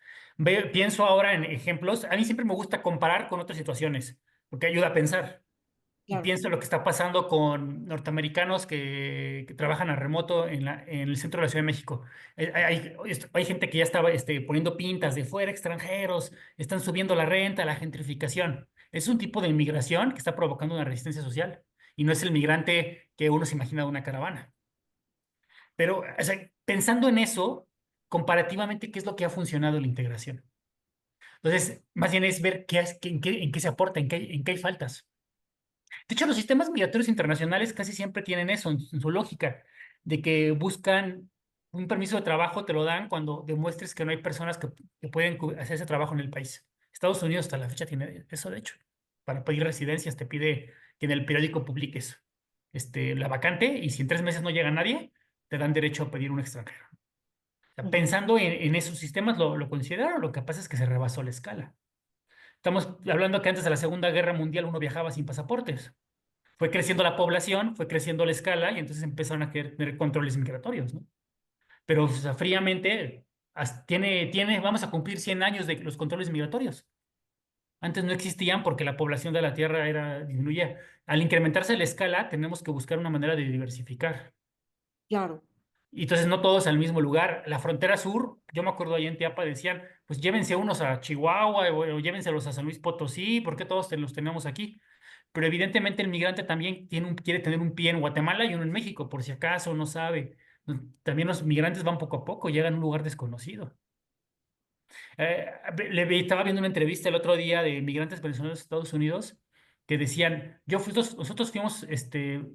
Pienso ahora en ejemplos. A mí siempre me gusta comparar con otras situaciones, porque ayuda a pensar. Y Claro. pienso lo que está pasando con norteamericanos que trabajan a remoto en el centro de la Ciudad de México. Hay gente que ya estaba poniendo pintas de fuera extranjeros, están subiendo la renta, la gentrificación. Es un tipo de inmigración que está provocando una resistencia social y no es el migrante que uno se imagina de una caravana. Pero, o sea, pensando en eso, comparativamente, ¿qué es lo que ha funcionado en la integración? Entonces, más bien es ver en qué se aporta, en qué hay faltas. De hecho, los sistemas migratorios internacionales casi siempre tienen eso en su lógica, de que buscan un permiso de trabajo, te lo dan cuando demuestres que no hay personas que pueden hacer ese trabajo en el país. Estados Unidos hasta la fecha tiene eso, de hecho. Para pedir residencias te pide que en el periódico publiques la vacante y si en 3 meses no llega nadie, te dan derecho a pedir un extranjero. O sea, Ujú. pensando en esos sistemas, lo consideraron, lo que pasa es que se rebasó la escala. Estamos hablando que antes de la Segunda Guerra Mundial uno viajaba sin pasaportes. Fue creciendo la población, fue creciendo la escala y entonces empezaron a querer tener controles migratorios, ¿no? Pero, o sea, fríamente, vamos a cumplir 100 años de los controles migratorios. Antes no existían porque la población de la Tierra disminuía. Al incrementarse la escala, tenemos que buscar una manera de diversificar. Claro, Y entonces no todos al mismo lugar. La frontera sur, yo me acuerdo ahí en Teapa, decían, pues llévense unos a Chihuahua o llévenselos a San Luis Potosí, ¿por qué todos los tenemos aquí? Pero evidentemente el migrante también quiere tener un pie en Guatemala y uno en México, por si acaso no sabe. También los migrantes van poco a poco, llegan a un lugar desconocido. Estaba viendo una entrevista el otro día de migrantes venezolanos de Estados Unidos que decían, nosotros fuimos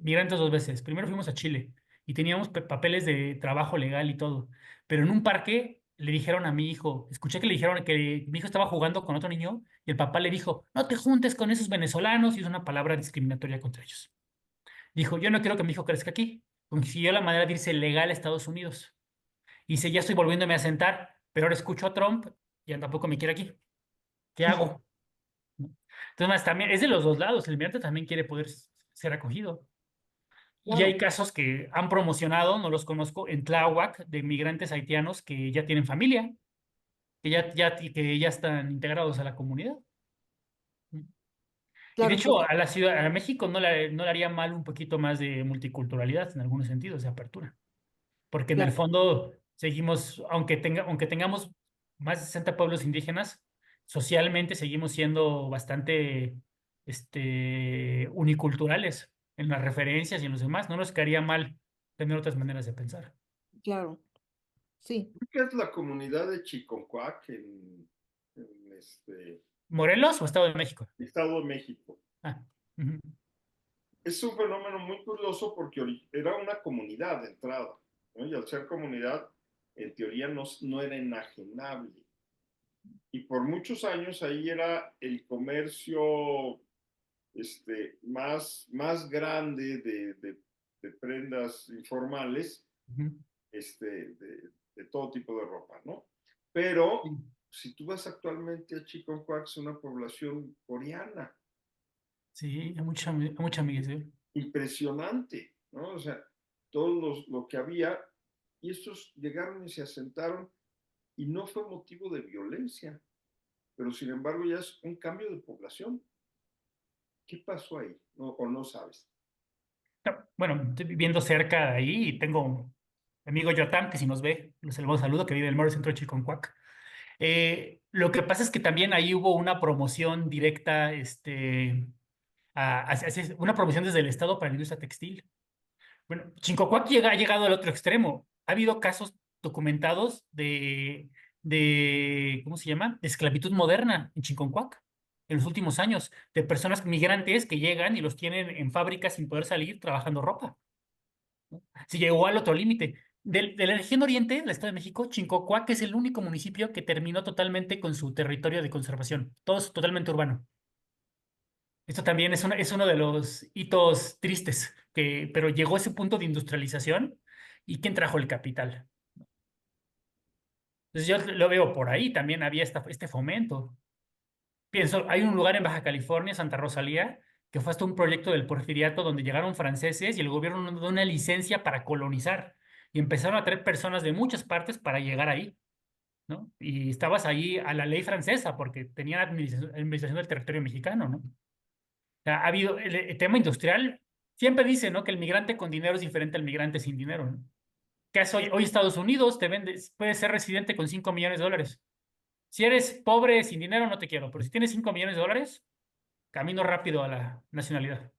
migrantes 2 veces. Primero fuimos a Chile y teníamos papeles de trabajo legal y todo. Pero en un parque le dijeron a mi hijo, escuché que le dijeron que mi hijo estaba jugando con otro niño y el papá le dijo, no te juntes con esos venezolanos y es una palabra discriminatoria contra ellos. Dijo, yo no quiero que mi hijo crezca aquí. Consiguió la manera de irse legal a Estados Unidos. Y dice, ya estoy volviéndome a sentar, pero ahora escucho a Trump y él tampoco me quiere aquí. ¿Qué hago? ¿No? Entonces, más también es de los dos lados. El migrante también quiere poder ser acogido. Y hay claro, casos que han promocionado, no los conozco, en Tláhuac, de migrantes haitianos que ya tienen familia, que ya están integrados a la comunidad. Y de claro, hecho, a la ciudad, a México no le haría mal un poquito más de multiculturalidad en algunos sentidos, de apertura. Porque en el claro, fondo seguimos, aunque tengamos más de 60 pueblos indígenas, socialmente seguimos siendo bastante uniculturales en las referencias y en los demás. No nos quedaría mal tener otras maneras de pensar. claro, sí. ¿Qué es la comunidad de Chiconcuac en ¿Morelos o Estado de México? Estado de México? Ah, ujú, Es un fenómeno muy curioso porque era una comunidad de entrada, ¿no? Y al ser comunidad, en teoría no era enajenable. Y por muchos años ahí era el comercio más grande de prendas informales, ujú. de todo tipo de ropa, ¿no? Pero Sí, si tú vas actualmente a Chiconcuac, es una población coreana, sí, hay mucha migración. impresionante, ¿no? O sea, todo lo que había, y estos llegaron y se asentaron, y no fue motivo de violencia, pero sin embargo ya es un cambio de población. ¿Qué pasó ahí? No, o no sabes. No, bueno, estoy viviendo cerca de ahí y tengo un amigo Yotam, que si nos ve, le saludo, que vive en el mero centro de Chiconcuac. Lo que pasa es que también ahí hubo una promoción directa, una promoción desde el Estado para la industria textil. Bueno, Chincocuac ha llegado al otro extremo. Ha habido casos documentados ¿cómo se llama? De esclavitud moderna en Chincocuac en los últimos años, de personas migrantes que llegan y los tienen en fábricas sin poder salir trabajando ropa. Se llegó al otro límite. De la región oriente del Estado de México, Chincocuac es el único municipio que terminó totalmente con su territorio de conservación. Todo es totalmente urbano. Esto también es uno de los hitos tristes, pero llegó a ese punto de industrialización y ¿quién trajo el capital? Entonces yo lo veo por ahí, también había este fomento. Pienso, hay un lugar en Baja California, Santa Rosalía, que fue hasta un proyecto del Porfiriato donde llegaron franceses y el gobierno nos dio una licencia para colonizar y empezaron a traer personas de muchas partes para llegar ahí, ¿no? Y estabas ahí a la ley francesa porque tenían administración del territorio mexicano, ¿no? Sea, ha habido el tema industrial, siempre dice, ¿no? Que el migrante con dinero es diferente al migrante sin dinero, ¿no? ¿Qué hace hoy Estados Unidos? Puedes ser residente con 5 millones de dólares. Si eres pobre sin dinero, no te quiero, pero si tienes 5 millones de dólares, camino rápido a la nacionalidad.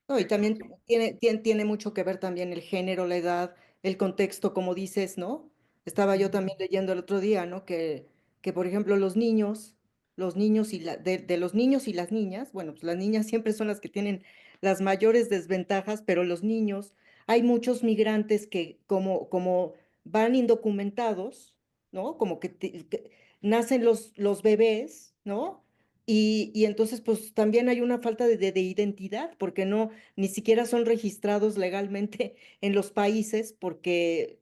No, y también tiene mucho que ver también el género, la edad, el contexto, como dices, ¿no? Estaba yo también leyendo el otro día, ¿no? Que por ejemplo, los niños de los niños y las niñas, bueno, pues las niñas siempre son las que tienen las mayores desventajas, pero los niños, hay muchos migrantes que como van indocumentados, ¿no? Como que nacen los bebés, ¿no? Y entonces, pues también hay una falta de identidad, porque no, ni siquiera son registrados legalmente en los países, porque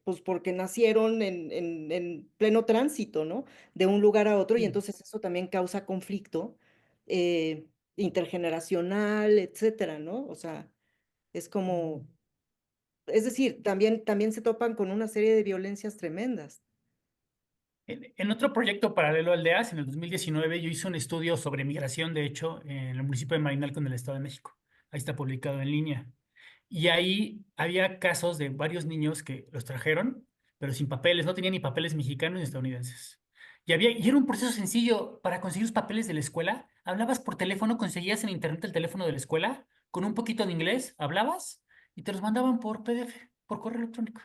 nacieron en pleno tránsito, ¿no? De un lugar a otro, y Sí. entonces eso también causa conflicto eh, intergeneracional, etcétera, ¿no? O sea, es como, es decir, también se topan con una serie de violencias tremendas. En otro proyecto paralelo al DEAS, en el 2019, yo hice un estudio sobre migración, de hecho, en el municipio de Marinalco, en el Estado de México. Ahí está publicado en línea. Y ahí había casos de varios niños que los trajeron, pero sin papeles, no tenían ni papeles mexicanos ni estadounidenses. Y era un proceso sencillo para conseguir los papeles de la escuela. Hablabas por teléfono, conseguías en internet el teléfono de la escuela, con un poquito de inglés, hablabas y te los mandaban por PDF, por correo electrónico.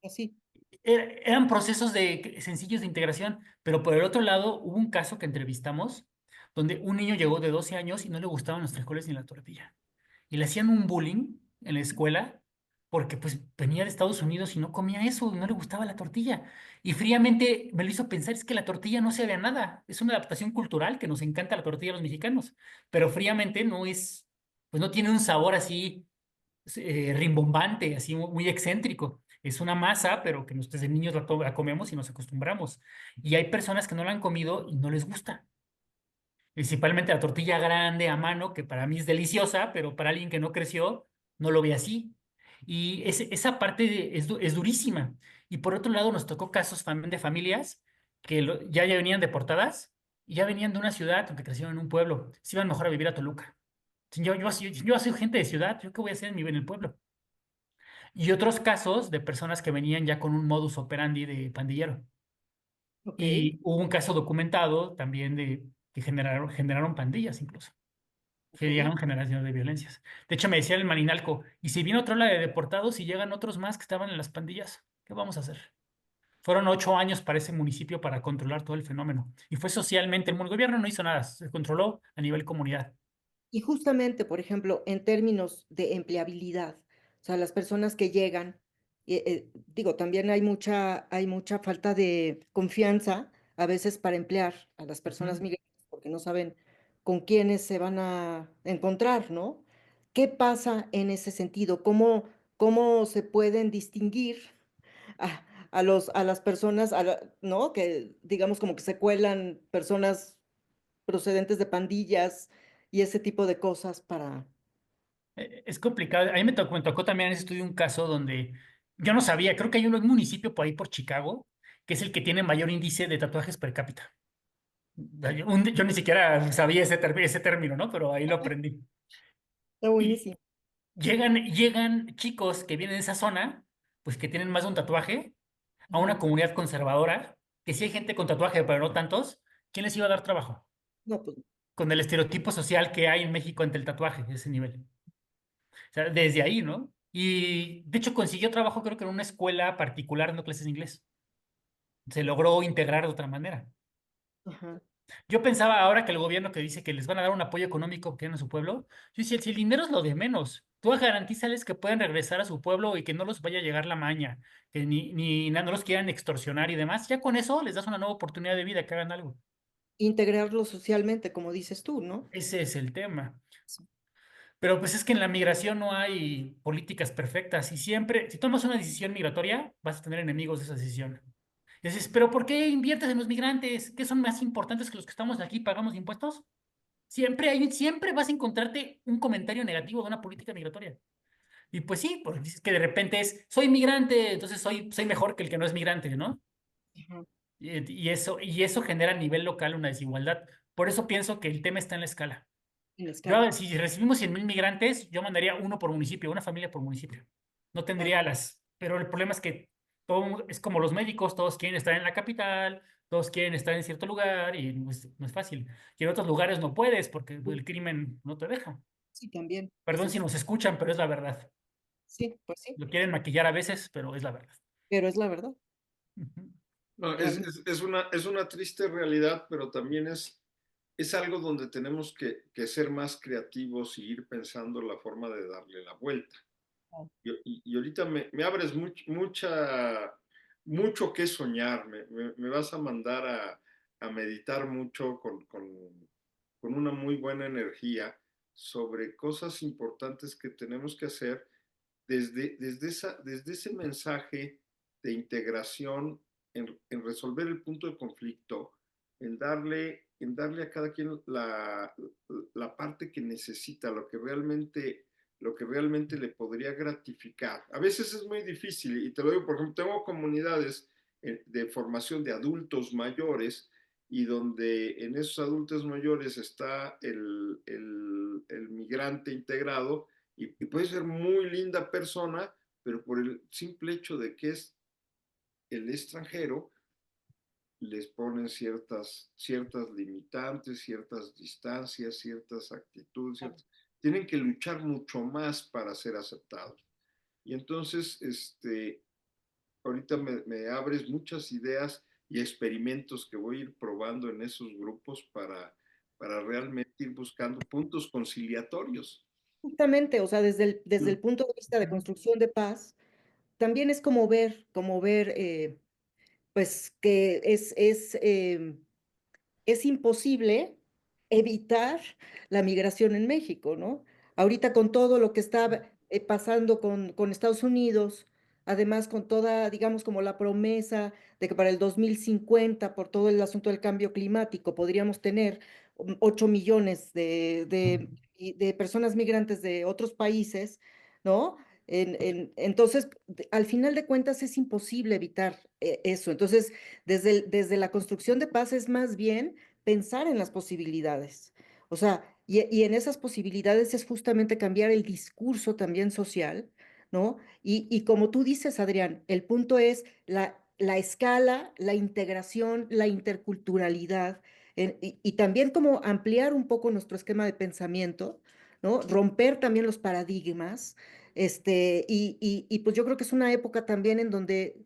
Así. Eran procesos sencillos de integración, pero por el otro lado hubo un caso que entrevistamos donde un niño llegó de 12 años y no le gustaban los frijoles ni la tortilla. Y le hacían un bullying en la escuela porque pues venía de Estados Unidos y no comía eso, y no le gustaba la tortilla. Y fríamente me lo hizo pensar, es que la tortilla no sabe a nada, es una adaptación cultural que nos encanta la tortilla a los mexicanos, pero fríamente no es, pues no tiene un sabor así rimbombante, así muy excéntrico. Es una masa, pero que nosotros desde niños la comemos y nos acostumbramos. Y hay personas que no la han comido y no les gusta. Principalmente la tortilla grande a mano, que para mí es deliciosa, pero para alguien que no creció, no lo ve así. Y esa parte es durísima. Y por otro lado, nos tocó casos también de familias que ya venían deportadas y ya venían de una ciudad donde crecieron en un pueblo. Se iban mejor a vivir a Toluca. Yo soy gente de ciudad, ¿yo qué voy a hacer en el pueblo? Y otros casos de personas que venían ya con un modus operandi de pandillero. Ok, Y hubo un caso documentado también de que generaron pandillas incluso, que ok. llegaron generaciones de violencias. De hecho, me decía el Marinalco, y si viene otra ola de deportados y llegan otros más que estaban en las pandillas, ¿qué vamos a hacer? Fueron 8 años para ese municipio para controlar todo el fenómeno. Y fue socialmente, el gobierno no hizo nada, se controló a nivel comunidad. Y justamente, por ejemplo, en términos de empleabilidad, o sea, las personas que llegan, digo, también hay mucha falta de confianza a veces para emplear a las personas Ujú. migrantes porque no saben con quiénes se van a encontrar, ¿no? ¿Qué pasa en ese sentido? ¿Cómo se pueden distinguir a las personas, ¿no? Que digamos como que se cuelan personas procedentes de pandillas y ese tipo de cosas para... Es complicado. A mí me tocó también en ese estudio un caso donde yo no sabía, creo que hay un municipio por ahí por Chicago, que es el que tiene mayor índice de tatuajes per cápita. Yo ni siquiera sabía ese término, ¿no? Pero ahí lo aprendí. Está Y buenísimo. llegan chicos que vienen de esa zona, pues que tienen más de un tatuaje, a una Ujú. comunidad conservadora, que si hay gente con tatuaje, pero no tantos, ¿quién les iba a dar trabajo? No, pues, Con el estereotipo social que hay en México ante el tatuaje, de ese nivel. O sea, desde ahí, ¿no? Y de hecho consiguió trabajo creo que en una escuela particular dando clases de inglés. Se logró integrar de otra manera. ajá. Yo pensaba ahora que el gobierno que dice que les van a dar un apoyo económico que en su pueblo, yo decía, si el dinero es lo de menos, tú garantízales que pueden regresar a su pueblo y que no los vaya a llegar la maña, que no los quieran extorsionar y demás, ya con eso les das una nueva oportunidad de vida, que hagan algo. Integrarlo socialmente, como dices tú, ¿no? Ese es el tema. Sí. Pero pues es que en la migración no hay políticas perfectas y siempre, si tomas una decisión migratoria, vas a tener enemigos de esa decisión. Y dices, pero ¿por qué inviertes en los migrantes? ¿Qué son más importantes que los que estamos aquí y pagamos impuestos? Siempre vas a encontrarte un comentario negativo de una política migratoria. Y pues sí, porque dices que de repente soy migrante, entonces soy mejor que el que no es migrante, ¿no? Ajá. Y eso genera a nivel local una desigualdad. Por eso pienso que el tema está en la escala. En la escala. Si recibimos 100,000 migrantes, yo mandaría uno por municipio, una familia por municipio. No Ah, tendría pero el problema es que todo es como los médicos, todos quieren estar en la capital, Todos quieren estar en cierto lugar y no es fácil. Y en otros lugares no puedes porque el crimen no te deja. Sí, también. Perdón si nos escuchan, pero es la verdad. Sí, pues sí, Lo quieren maquillar a veces, pero es la verdad. pero es la verdad. Ujú. No, Realmente. es una triste realidad, pero también es algo donde tenemos que ser más creativos y ir pensando la forma de darle la vuelta. Y ahorita me abres mucho que soñar, me vas a mandar a meditar mucho con una muy buena energía sobre cosas importantes que tenemos que hacer desde ese mensaje de integración en resolver el punto de conflicto, en darle a cada quien la parte que necesita, lo que realmente le podría gratificar. A veces es muy difícil, y te lo digo, por ejemplo, tengo comunidades de formación de adultos mayores y donde en esos adultos mayores está el migrante integrado y puede ser muy linda persona, pero por el simple hecho de que es el extranjero, les ponen ciertas limitantes, ciertas distancias, ciertas actitudes, tienen que luchar mucho más para ser aceptados. Y entonces, ahorita me abres muchas ideas y experimentos que voy a ir probando en esos grupos para realmente ir buscando puntos conciliatorios. Justamente, o sea, desde el punto de vista de construcción de paz, también es como ver, pues que es imposible evitar la migración en México, ¿no? Ahorita con todo lo que está pasando con Estados Unidos, además con toda, digamos, como la promesa de que para el 2050, por todo el asunto del cambio climático, podríamos tener 8 millones de personas migrantes de otros países, ¿no? Entonces, al final de cuentas es imposible evitar eso. Entonces, desde la construcción de paz es más bien pensar en las posibilidades. O sea, y en esas posibilidades es justamente cambiar el discurso también social, ¿no? Y como tú dices, Adrián, el punto es la escala, la integración, la interculturalidad, y también como ampliar un poco nuestro esquema de pensamiento, ¿no? Romper también los paradigmas. Y pues yo creo que es una época también en donde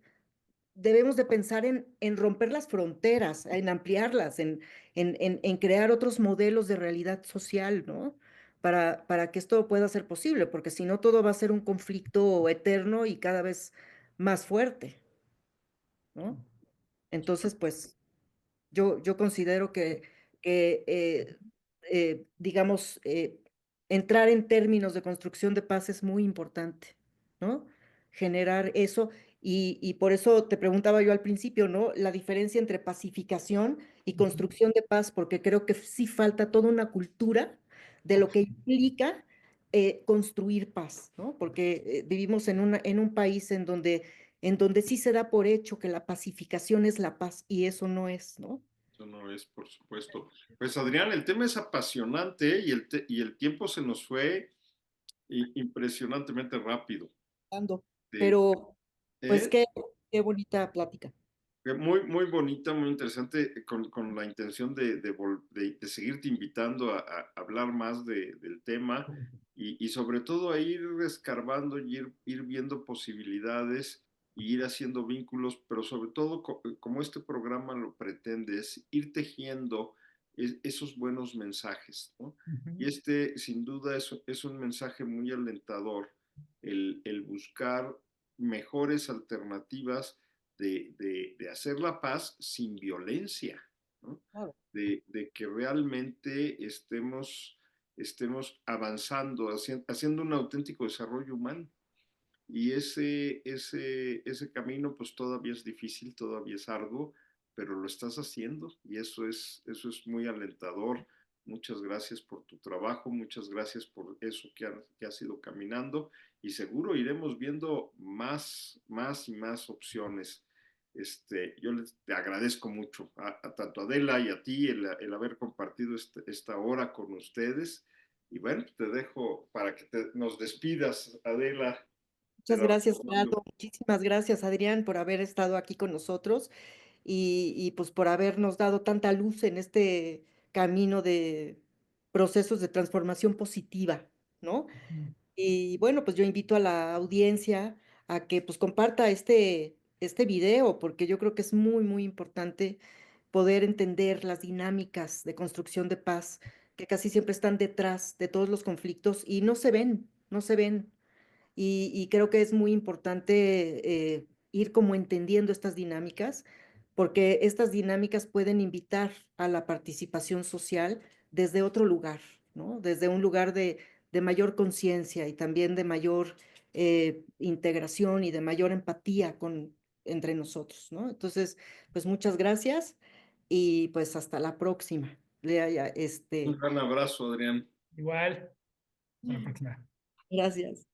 debemos de pensar en romper las fronteras, en ampliarlas, en crear otros modelos de realidad social, ¿no? Para que esto pueda ser posible, porque si no todo va a ser un conflicto eterno y cada vez más fuerte, ¿no? Entonces, pues yo considero que digamos, entrar en términos de construcción de paz es muy importante, ¿no? Generar eso. Y por eso te preguntaba yo al principio, ¿no? La diferencia entre pacificación y construcción de paz, porque creo que sí falta toda una cultura de lo que implica construir paz, ¿no? Porque vivimos en un país en donde sí se da por hecho que la pacificación es la paz y eso no es, ¿no? Eso no es, por supuesto. Pues Adrián, el tema es apasionante y el tiempo se nos fue impresionantemente rápido. Ando. De, Pero, pues ¿eh? qué bonita plática. Muy bonita, muy interesante, con la intención de seguirte invitando a hablar más del tema y sobre todo a ir escarbando y ir viendo posibilidades y ir haciendo vínculos, pero sobre todo, como este programa lo pretende, es ir tejiendo esos buenos mensajes, ¿no? Ujú. Y sin duda, es un mensaje muy alentador, el buscar mejores alternativas de hacer la paz sin violencia, ¿no? Claro. De que realmente estemos avanzando, haciendo un auténtico desarrollo humano. Y ese camino pues todavía es difícil, todavía es arduo, pero lo estás haciendo y eso es muy alentador. Muchas gracias por tu trabajo, muchas gracias por eso que has ido caminando y seguro iremos viendo más y más opciones. Te agradezco mucho a tanto a Adela y a ti el haber compartido esta hora con ustedes. Y bueno, te dejo para que nos despidas, Adela. Te Muchas la gracias, recomiendo. Gerardo. Muchísimas gracias, Adrián, por haber estado aquí con nosotros. y pues por habernos dado tanta luz en este camino de procesos de transformación positiva, ¿no? Y bueno, pues yo invito a la audiencia a que pues comparta este video, porque yo creo que es muy, muy importante poder entender las dinámicas de construcción de paz que casi siempre están detrás de todos los conflictos y no se ven, no se ven. Y creo que es muy importante ir como entendiendo estas dinámicas, porque estas dinámicas pueden invitar a la participación social desde otro lugar, ¿no? Desde un lugar de mayor conciencia y también de mayor integración y de mayor empatía entre nosotros, ¿no? Entonces, pues muchas gracias y pues hasta la próxima. Un gran abrazo, Adrián. Igual, hasta la próxima. Gracias.